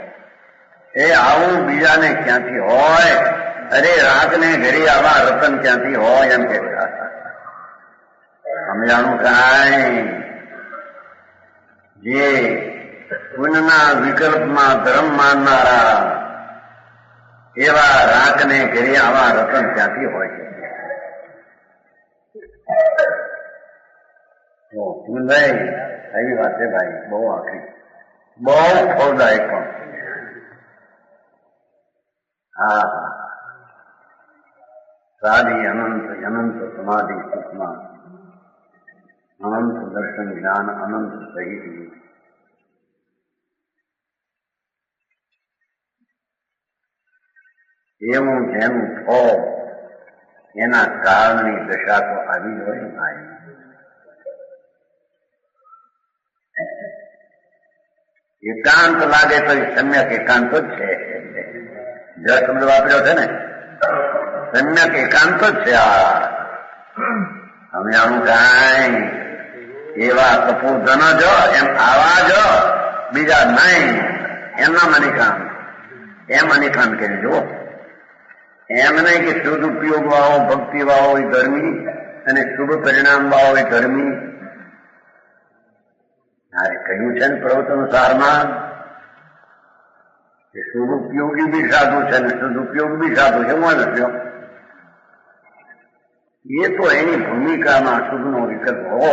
એ આવું બીજાને ક્યાંથી હોય, અરે રાતને ઘરે આવા રતન ક્યાંથી હોય એમ કે સમજાણું કાંઈ. જે પુણ્યના વિકલ્પમાં ધર્મ માનનારા એવા રાતને ઘરે આવા રતન ક્યાંથી હોય છે. ભાઈ એવી વાત છે ભાઈ, બહુ આખી, બહુ ફળદાયક પણ. હા સાદી અનંત અનંત સમાધિ સુખમાં અનંત દર્શન જ્ઞાન અનંત સહિત એવું જેનું થો એના કારણની દશા તો આવી જ હોય ભાઈ. એકાંત લાગે તો એ સમ્યક એકાંત જ છે. જે શબ્દ વાપર્યો છે ને, સમ્યક એકાંત જ છે. આ અમે આનું કાંઈ એવા તપોધન જો એમ આવા જો બીજા નહીં, એમના મનિકાંત એમ અનિકાંત કરી જુઓ. એમ નહીં કે શુદ્ધ ઉપયોગ વાળો ભક્તિ વાળો એ ધર્મી અને શુભ પરિણામ વાળો એ ધર્મી. કહ્યું છે ને પ્રવચન સારમાં કે શુભ ઉપયોગી બી સાધુ છે ને શુદ્ધ ઉપયોગ બી સાધુ છે. હું નથી એ તો એની ભૂમિકામાં શુદ્ધનો વિકલ્પ હો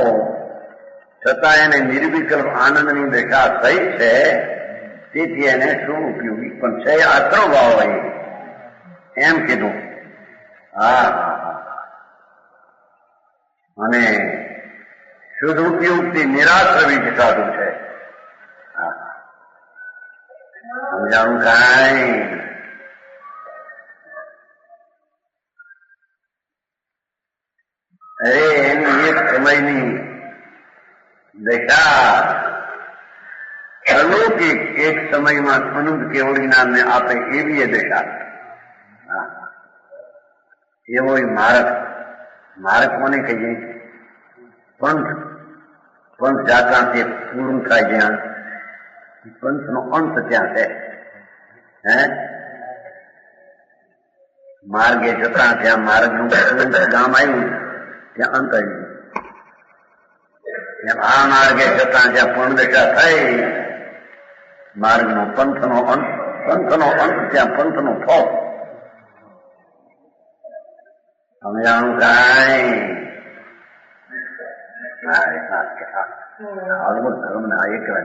છતાં એને નિર્વિકલ્પ આનંદની દશા સહિત છે, તેથી એને શુભ ઉપયોગી પણ છે. આશરો ભાવ હોય એમ કીધું. અને શુદ્ધ ઉપયોગથી નિરાશ્રવી સાધુ છે. સમજાણું કાંઈ અરે એની એક સમયની દશા અલૌકિક એક સમયમાં અનંત કેવડીનામને આપે એવી એ દશા. એવો માર્ગ માર્ગ કોને કહીએ? પંથ પંથ જાતા તે પૂરું થાય જ્યાં પંથનો અંત ત્યાં છે. હે માર્ગે જતા ત્યાં માર્ગનું ગામ આવ્યું ત્યાં અંત આવ્યું. એમ આ માર્ગે જતા જ્યાં પૂર્ણદશા થઈ માર્ગનો પંથનો અંત ત્યાં પંથનો ફળ. સમજાણું કાંઈ? હાલમાં ધર્મને આ એકલા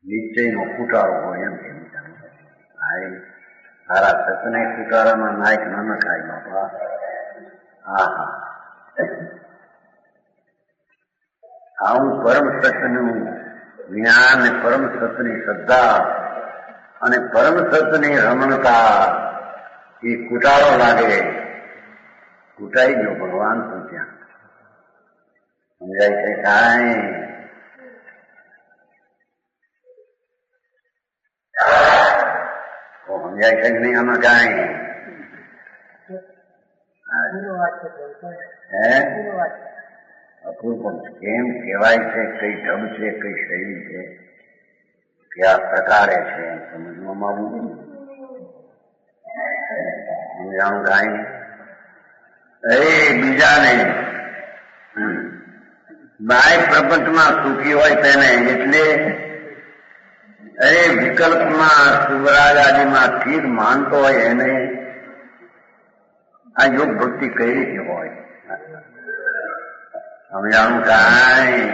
નિશ્ચયનો ફૂટારો હોય એમ કે સારા સતને ફૂટારામાં નાયક ન નખાય બાપા. હા હા આવું પરમ સત્યનું જ્ઞાન ને પરમ સત્યની શ્રદ્ધા અને પરમ સત્યની રમણતા એ કૂટાળો લાગે. કૂટાઈ ગયો ભગવાન તો ત્યાં. સમજાય છે કાંઈ? સમજાય છે નહીં આમાં કાંઈ? અપૂર્વ કેમ કહેવાય છે? કઈ ઢબ છે, કઈ શૈલી છે, કયા પ્રકારે છે સમજવામાં આવવું. સમજાણું કાંઈ? અરે બીજાને બાહ્ય પ્રપંચમાં સુખી હોય તેને એટલે અરે વિકલ્પમાં સુવરાજ આદિમાં ઠીક માનતો હોય એને આ યોગ ભક્તિ કઈ રીતે હોય? સમજાણું કાંઈ?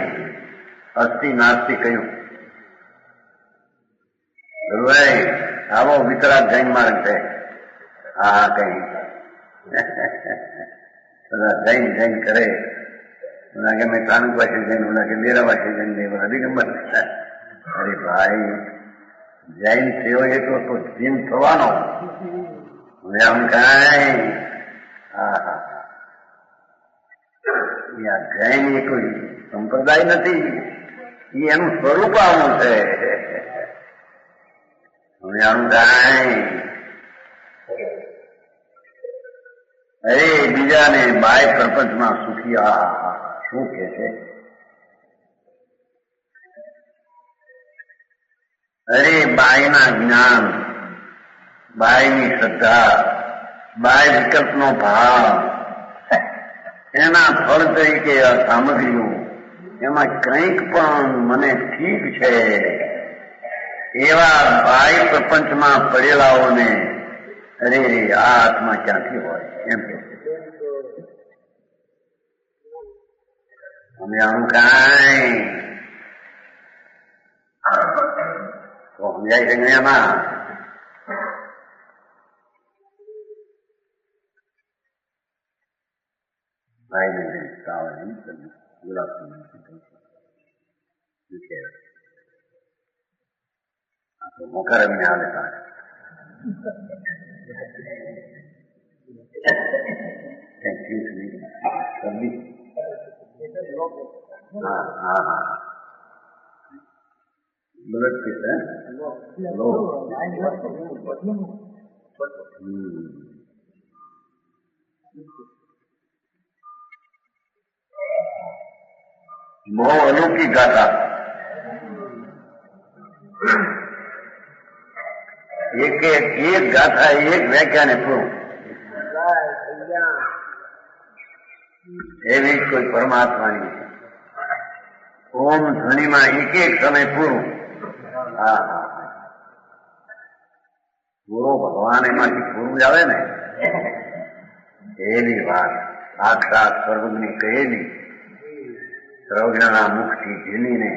અસ્થિ નાસ્તિ કહ્યું. ભાઈ આવો વિતરાગ જૈન માર્ગ છે. હા કઈ બધા જૈન જૈન કરે. ઓલા કે મેં કાનુ પાસે જૈન, ઓલા કે મેરા પાસે જૈન નહીં, અધિગંબર. અરે ભાઈ જૈન થયો એટલો તો જીન થવાનો. આમ કાંઈ હા હા જૈન એ કોઈ સંપ્રદાય નથી, એ એનું સ્વરૂપ આવું છે. આમ કાંઈ અરે બીજાને બાહ્ય પ્રપંચમાં સુખી શું કે છે? અરે બાહ્યના જ્ઞાન, બાહ્યની શ્રદ્ધા, બાહ્ય વિકલ્પનો ભાવ, એના ફળ તરીકે સામગ્રીઓ એમાં કંઈક પણ મને ઠીક છે એવા બાહ્ય પ્રપંચમાં પડેલાઓને અરે આ આત્મા ક્યાંથી હોય એમ કે અમે આનું કાંઈ તો સમજાય છે એમાં? ભાઈ ને ગુલાબ મોકા રમીને આવે સારા. હા હા હા બ્લડ પ્રેશર લો. બહુ અલૌકિક ગાથા. એક ગાથા એક વ્યાખ્યાને પૂરું એવી કોઈ પરમાત્માની ઓમ ધ્વનિમાં એક સમય પૂરું. હા હા પૂરો ભગવાન એમાંથી પૂરું જ આવે ને એવી વાત સાક્ષાત સર્વજ્ઞની કહેલી, સર્વજ્ઞના મુખથી ઝીલીને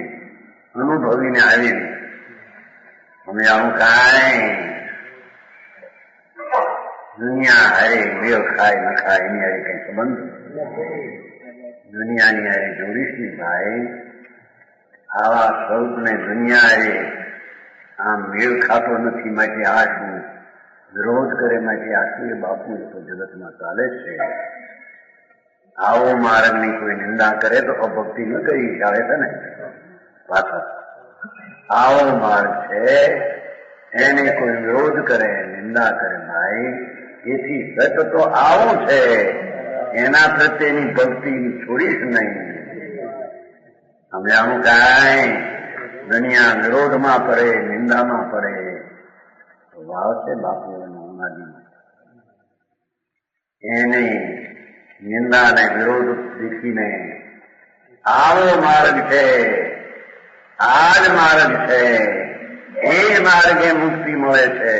અનુભવીને આવેલી. અમે આવું કાંઈ દુનિયા હારે વેલ ખાય ન ખાય એની હારે કઈ સંબંધ દુનિયાની હારે જોડીશી ભાઈ. આવા સ્વરૂપને દુનિયાએ આમ મેળ ખાતો નથી, માટે આ શું વિરોધ કરે, માટે આ શું એ બાપુ તો જગતમાં ચાલે છે. આવો માર્ગની કોઈ નિંદા કરે તો અભક્તિ ન કરી આવે છે ને પાછો. આવો માર્ગ છે, એને કોઈ વિરોધ કરે, નિંદા કરે, ભાઈ એથી સત તો આવું છે, એના પ્રત્યેની ભક્તિ છોડીશ નહીં. સમજાણું કાંઈ દુનિયા વિરોધમાં પડે, નિંદામાં પડે તો ભાવ છે બાપુ એનો ઉનાદીમાં. એને નિંદા ને વિરોધ દેખીને આવો માર્ગ છે, આ જ માર્ગ છે, એ જ માર્ગે મુક્તિ મળે છે,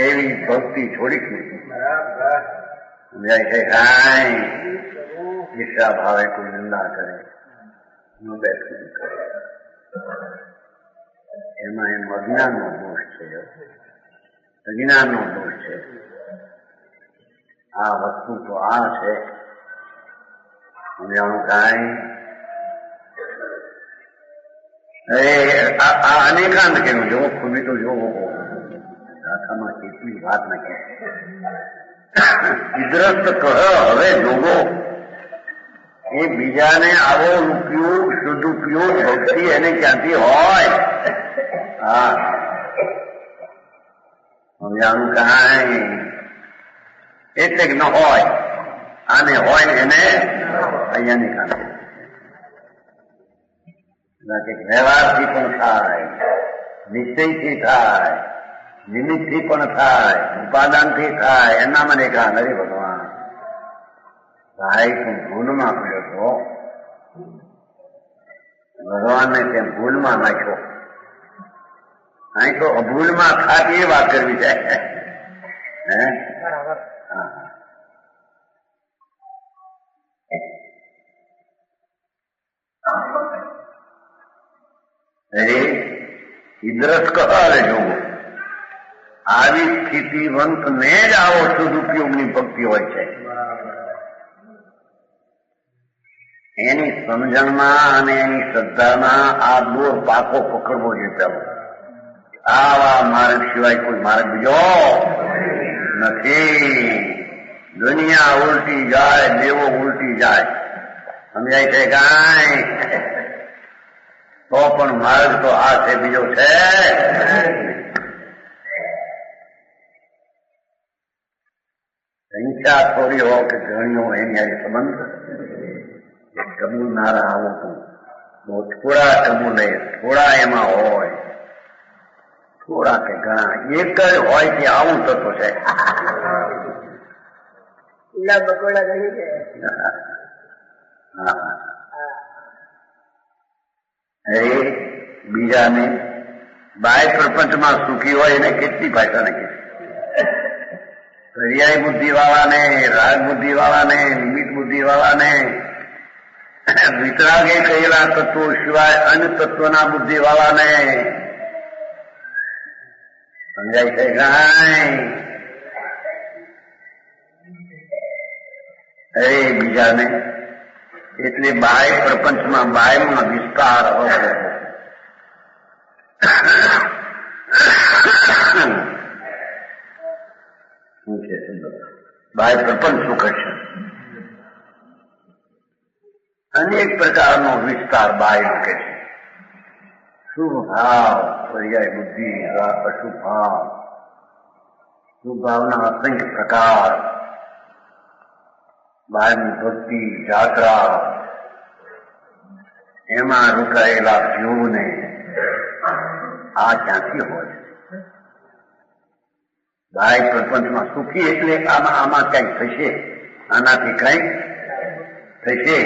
એવી ભક્તિ છોડી નથી. સમજાય છે કાંઈ ઈર્ષા ભાવે કોઈ નિંદા કરે, બેઠું કરે, એમાં એનો અજ્ઞાનનો દોષ છે, અજ્ઞાનનો દોષ છે. આ વસ્તુ તો આ છે. સમજાણું કાંઈ આ અનેકાંત કેવું જોવો, ખુબી તો જોવો ગાથામાં કેટલી વાત નાખી. ઇદ્રસ્ત કહ હવે જોવો, એ બીજાને આવો રૂપિયો શુદ્ધ ઉપયોગ ભક્તિ એને ક્યાંથી હોય? હા સમજાણું કાંઈ એટલે ન હોય, આને હોય ને એને અહીંયાની કાંઈ વ્યવહારથી પણ થાય, નિશ્ચયથી થાય, નિમિત્તથી પણ થાય, ઉપાદાનથી થાય. એના મને કાં હરે ભગવાન ભાઈ તું ભૂલમાં પડ્યો છો, ભગવાનને તેમ ભૂલમાં નાખ્યો. અહીં તો અભૂલમાં ખાતી એ વાત કરવી છે. હે ઇદ્રસ કહે જોવો, આવી સ્થિતિવંત ને જ આવો શુદ્ધ ઉપયોગની ભક્તિ હોય છે. એની સમજણમાં અને એની શ્રદ્ધામાં આ દોર પાકો પકડવો જોઈએ. પેલો આવા માર્ગ સિવાય કોઈ માર્ગ બીજો નથી. દુનિયા ઉલટી જાય, દેવો ઉલટી જાય. સમજાય છે કાંઈ? તો પણ માર્ગ તો આ છે, બીજો છે. સંખ્યા થોડી હો કે ઘણીઓ એની સંબંધ કબૂલનારા આવો તો બહુ થોડા કબૂલે, થોડા એમાં હોય, થોડા કે ઘણા એક જ હોય કે આવું થતું છે. બીજાને બાહ્ય પ્રપંચમાં સુખી હોય એને કેટલી ભાષા નાખી. પર્યાય બુદ્ધિ વાળાને, રાગ બુદ્ધિ વાળાને, નિમિત્ત બુદ્ધિ વાળાને, વિતરાગે કહેલા તત્વો સિવાય અન્ય તત્વના બુદ્ધિ વાળાને સમજાય છે કાંઈ? બીજાને એટલે બાહ્ય પ્રપંચમાં, બાહ્યમાં વિસ્તાર હોય. શું છે બાહ્ય પ્રપંચ સુખ છે, અનેક પ્રકારનો વિસ્તાર બાહ્ય કે છે. શુભ ભાવ, પર્યાય બુદ્ધિ, અશુભ ભાવ, શુભ ભાવના અસંખ્ય પ્રકાર, બાહ્યની ભક્તિ, જાત્રા, એમાં રોકાયેલા જીવને આ ક્યાંથી હોય? બાહ્ય પ્રપંચમાં સુખી એટલે આમાં કંઈક થશે, આનાથી કંઈક થશે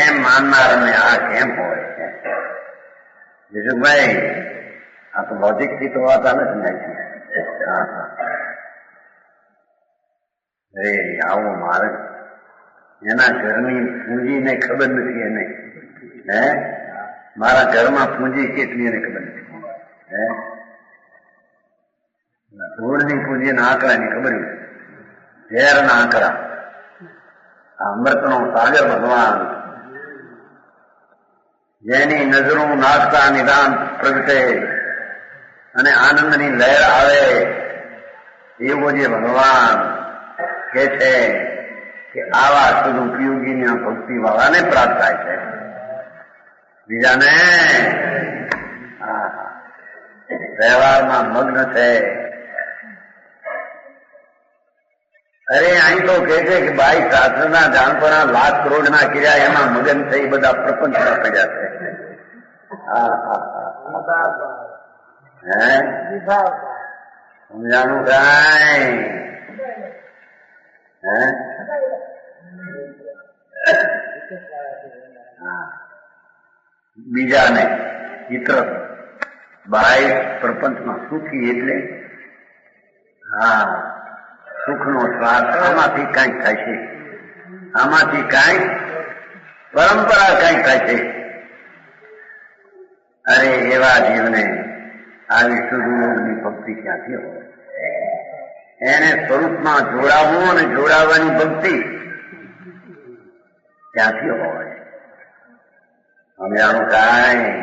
એમ માનનારને આ કેમ હોય? વિજયભાઈ આ તો લોજિકથી તો વાત આવે છે ને. આવો માર્ગ એના ઘરની પૂંજીને ખબર નથી. એને મારા ઘરમાં પૂંજી કેટલી એને ખબર નથી. ધૂળની પૂંજીના આંકડાની ખબર નથી, ઝેરના આંકડા. આ અમૃતનો સાગર ભગવાન જેની નજરું નાચતા નિદાન પ્રગટે અને આનંદની લહેર આવે એવો જે ભગવાન કે છે કે આવા સદુપયોગીની ભક્તિ વાળાને પ્રાપ્ત થાય છે, બીજાને વ્યવહારમાં મગ્ન છે. અરે અહીં તો કે છે કે ભાઈ શાસ્ત્રના જાણપણા લાખ કરોડના કર્યા એમાં મગન થઈ બધા પ્રપંચમાં પડ્યા છે. હે સમજાનું કાંઈ? હે બીજાને ચિત્ર ભાઈ પ્રપંચમાં સુખી એટલે સુખનો શ્વાસ આમાંથી કાંઈક થાય છે, આમાંથી કાંઈક પરંપરા કાંઈક થાય છે. અરે એવા જીવને આવી સુદૂરની ભક્તિ ક્યાંથી હોય? એને સ્વરૂપમાં જોડાવવું અને જોડાવાની ભક્તિ ક્યાંથી હોય? સમજાણું કાંઈ?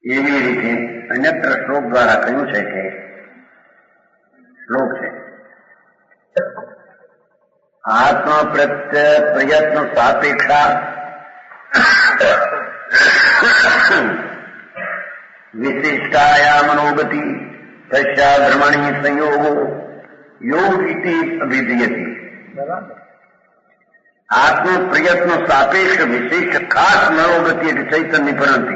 એવી રીતે અન્યત્ર શ્લોક દ્વારા કહ્યું છે કે શ્લોક છે આત્મ પ્રયત્ન સાપેક્ષા વિશિષ્ટાયા મનોગતિ પશ્ચાત ધર્મણી સંયોગો યોગ ઇતિ અભિધીયતી. આત્મ પ્રયત્ન સાપેક્ષ વિશિષ્ટ ખાસ મનોગતિ એટલે ચૈતન્ય પરંતુ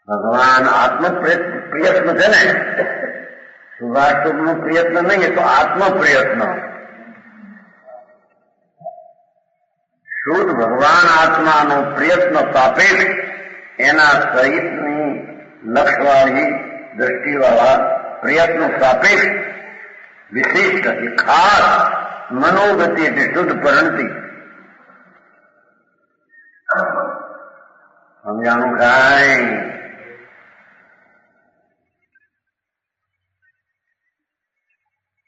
ભગવાન આત્મ પ્રયત્ન છે ને, સુભાષુભ નો પ્રયત્ન નહીં, એ તો આત્મ પ્રયત્ન. શુદ્ધ ભગવાન આત્માનો પ્રયત્ન સાપેક્ષ એના સહિતની લક્ષવાળી દ્રષ્ટિવાળા પ્રયત્નો સાપેક્ષ વિશિષ્ટ ખાસ મનોગતિ એટલે શુદ્ધ પરણતિ. સમજાણું કાંઈ?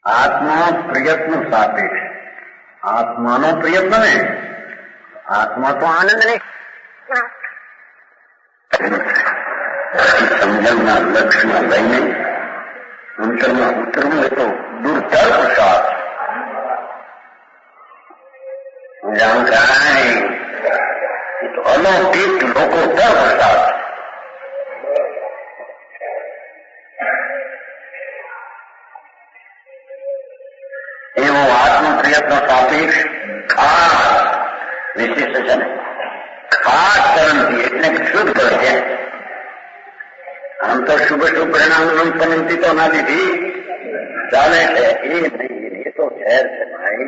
આત્મા પ્રયત્ન સાપેક્ષ, આત્માનો પ્રયત્ન ને, આત્મા તો આનંદ ને સમજણના લક્ષ્યમાં લઈને અંતરમાં ઉતરવું એ તો દૂરતર પુરુષાર્થ. સમજાણું કાંઈ? એ તો અલૌકિક લોકો તર પુરુષાર્થ. એવો આત્મ પ્રયત્ન સાપેક્ષ ખાસ વિશિષ્ટ છે ને, ખાસ કરણથી એટલે શુદ્ધ કરે છે. આમ તો શુભ શુભ પરિણામ પનંતી તો ના દીધી ચાલે છે, એ નહીં, એ તો ઝેર છે ભાઈ.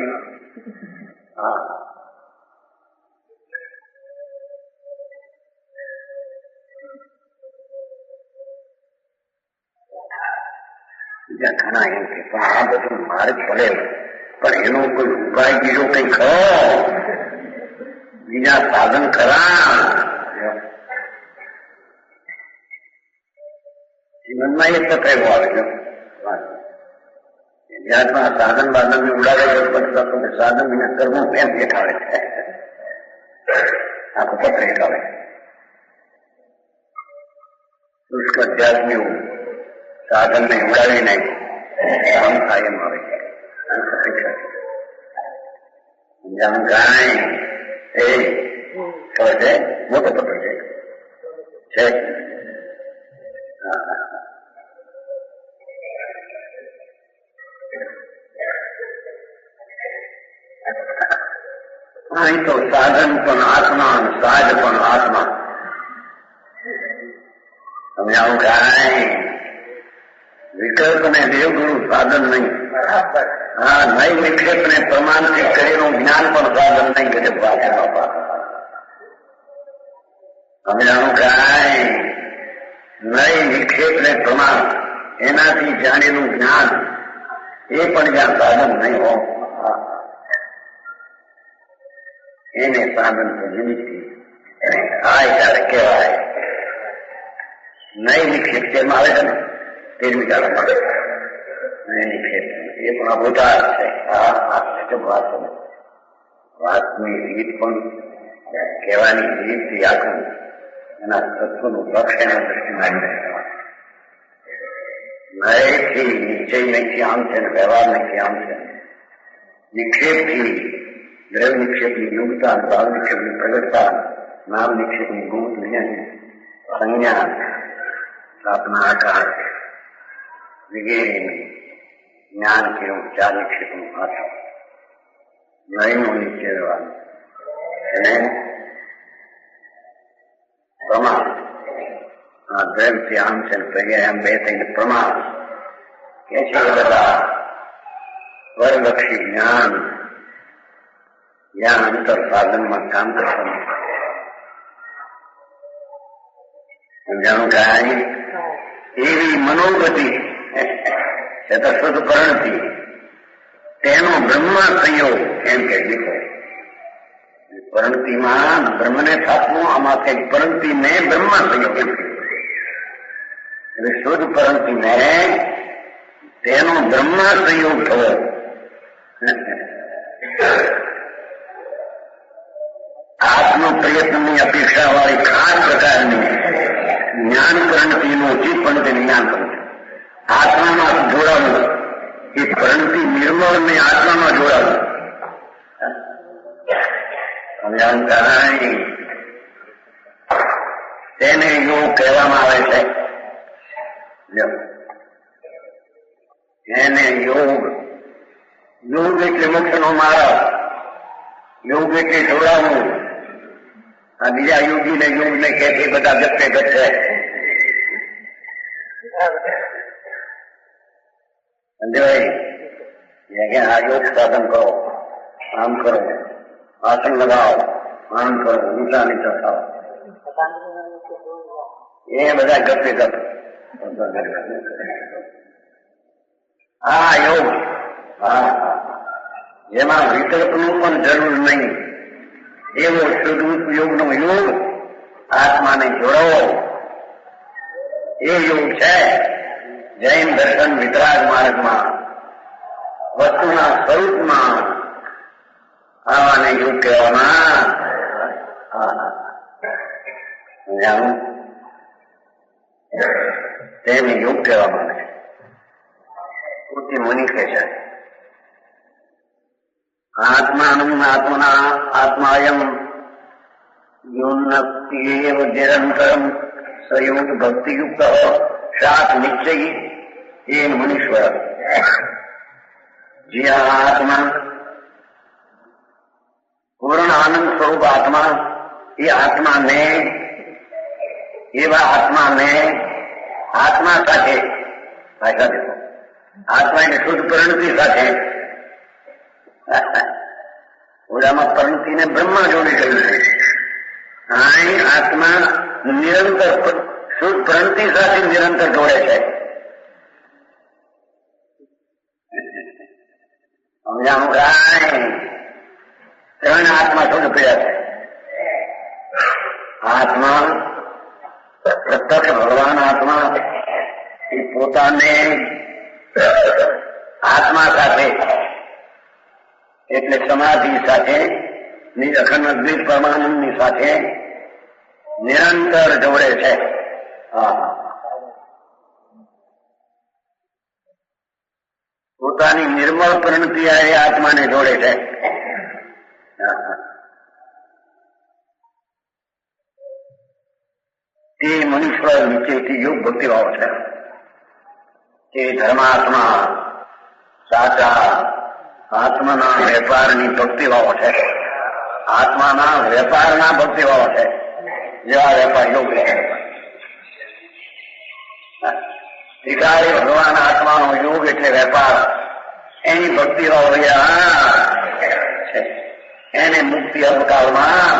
બીજા ઘણા એમ કે પણ આ બધું માર્ગ પડે, પણ એનો કોઈ ઉપાય બીજો કઈ ખરો? બીજા સાધન ખરા? જીવનમાં એ તકલીફ આવે છે. જ્યાં સાધન બાધન ઉડાડે પડતા તો સાધન વિના કરવું એમ દેખાડે છે, આખું પત્ર દેખાડે. શુષ્ક અધ્યાત્મી સાધન ને ઉડાડી નાખ્યું થાય એમ આવે છે. સમજાણું કાંઈ? એ છે મોટો પત્ર છે. અહીં તો સાધન પણ આત્મા, સાધ પણ આત્મા. સમજાણું કાંઈ? વિકલ્પ ને દેવગુરુ સાધન નહીં. નહીં વિક્ષેપ ને પ્રમાણથી કરેલું જ્ઞાન પણ સાધન નહીં કરે. સમજાણું કાંઈ? નહીં વિક્ષેપ ને પ્રમાણ એનાથી જાણેલું જ્ઞાન એ પણ જ્યાં સાધન નહીં હો એને સાધન તો નિમિત્તિ થાય ત્યારે કહેવાય. નહીં વિક્ષેપ તેમાં આવે છે ને 13મી ચાલમાં એની ખેત એ પણ અભૂતાર છે. વાતની રીત પણ કહેવાની રીતથી આખું એના તત્વનું લક્ષ એના દ્રષ્ટિમાં નયથી નિશ્ચય નથી આમ છે ને વ્યવહાર નથી આમ છે. નિક્ષેપથી દ્રવ્ય નિક્ષેપની યોગતા, ભાવ નિક્ષેપની પ્રગટતા, નામ નિક્ષેપની ગુણ સંજ્ઞા, સ્થાપના આકાર વગેરેની જ્ઞાન કેવું ચાર નિક્ષેપનું પાછળ નયનું નિશ્ચય રહેવાનું અને પ્રમાણ દ્રવ્યથી આમ છે ને પ્રજ્ઞા એમ બે થઈને પ્રમાણ કે છે બધા સ્વરલક્ષી જ્ઞાન જ્ઞાન અંતર સાધનમાં કામ કરવાનું સમજાણું કાંઈ એવી મનોગતિ ચતુર્થ પરણથી તેનો બ્રહ્મ સંયોગ એમ કે લીધો. પરણતીમાં બ્રહ્મને થાપવું આમાં કઈ પરણતીને બ્રહ્મ સંયોગ એમ એટલે શુદ્ધ પરણતીને તેનો બ્રહ્મ સંયોગ થવો. આત્મ પ્રયત્નની અપેક્ષા વાળી ખાસ પ્રકારની જ્ઞાન પરણતીનું ચિત્ત પરણતી જ્ઞાન કરવું, આત્મામાં જોડાવું, એ પરણતી નિર્મળ ને આત્મામાં જોડાવું. તેને યોગ કહેવામાં આવે છે. એને યોગ યોગ એટલે મોક્ષનો માર્ગ, યોગ એટલે જોડાવું. આ બીજા યોગીને યોગ ને કે બધા ગતે ગતે આ યોગ સાધન કરો, આમ કરો, આસન લગાવો, આમ કરો, ઊંચા નીચા થાવ, એ બધા ગતે ગત. આ યોગ જેમાં વિકલ્પનું પણ જરૂર નહીં એવો શુદ્ધ યોગનો યોગ આત્માને જોડવો એ યોગ છે. જૈન દર્શન વિતરાગ માર્ગમાં વસ્તુના સ્વરૂપમાં આવાને યોગ કહેવામાં તેને યોગ કહેવામાં આવે. પૂર્તિ મુનિ કહે છે આત્માનમ આત્મના આત્માયમ યોન્નત્યેવ નિરંતરમ સયોગ ભક્તિયુક્ત સાત નિશ્ચયી એ મનુષ્ય. જે આત્મા પૂર્ણ આનંદ સ્વરૂપ આત્મા, એ આત્માને એવા આત્માને આત્મા સાથે ભાષા દેખો, આત્મા એટલે શુદ્ધ પરિણતિ સાથે. ઓલામાં પરિણતિને બ્રહ્મા જોડી ગયું છે. અહીં આત્મા નિરંતર શુદ્ધ પરિણતિ સાથે નિરંતર જોડે છે. સમજાણું કાંઈ? ત્રણ આત્મા શુદ્ધ પડ્યા છે. આત્મા પ્રત્યક્ષ ભગવાન આત્મા એ પોતાને આત્મા સાથે એટલે સમાધિ સાથે અખંડ અદ્વૈત પરમાનંદની સાથે નિરંતર જોડે છે. પોતાની નિર્મળ પરિણતિ એ આત્માને જોડે છે. તે મનુષ્ય નીચેથી યોગ ભક્તિ ભાવ છે. તે ધર્માત્મા સાચા આત્માના વેપારની ભક્તિભાવો છે. આત્માના વેપારના ભક્તિભાવો છે. જેવા વેપાર યોગ છે. શિકારી ભગવાન આત્માનો યોગ એટલે વેપાર, એની ભક્તિભાવ છે. એને મુક્તિ અવકાળમાં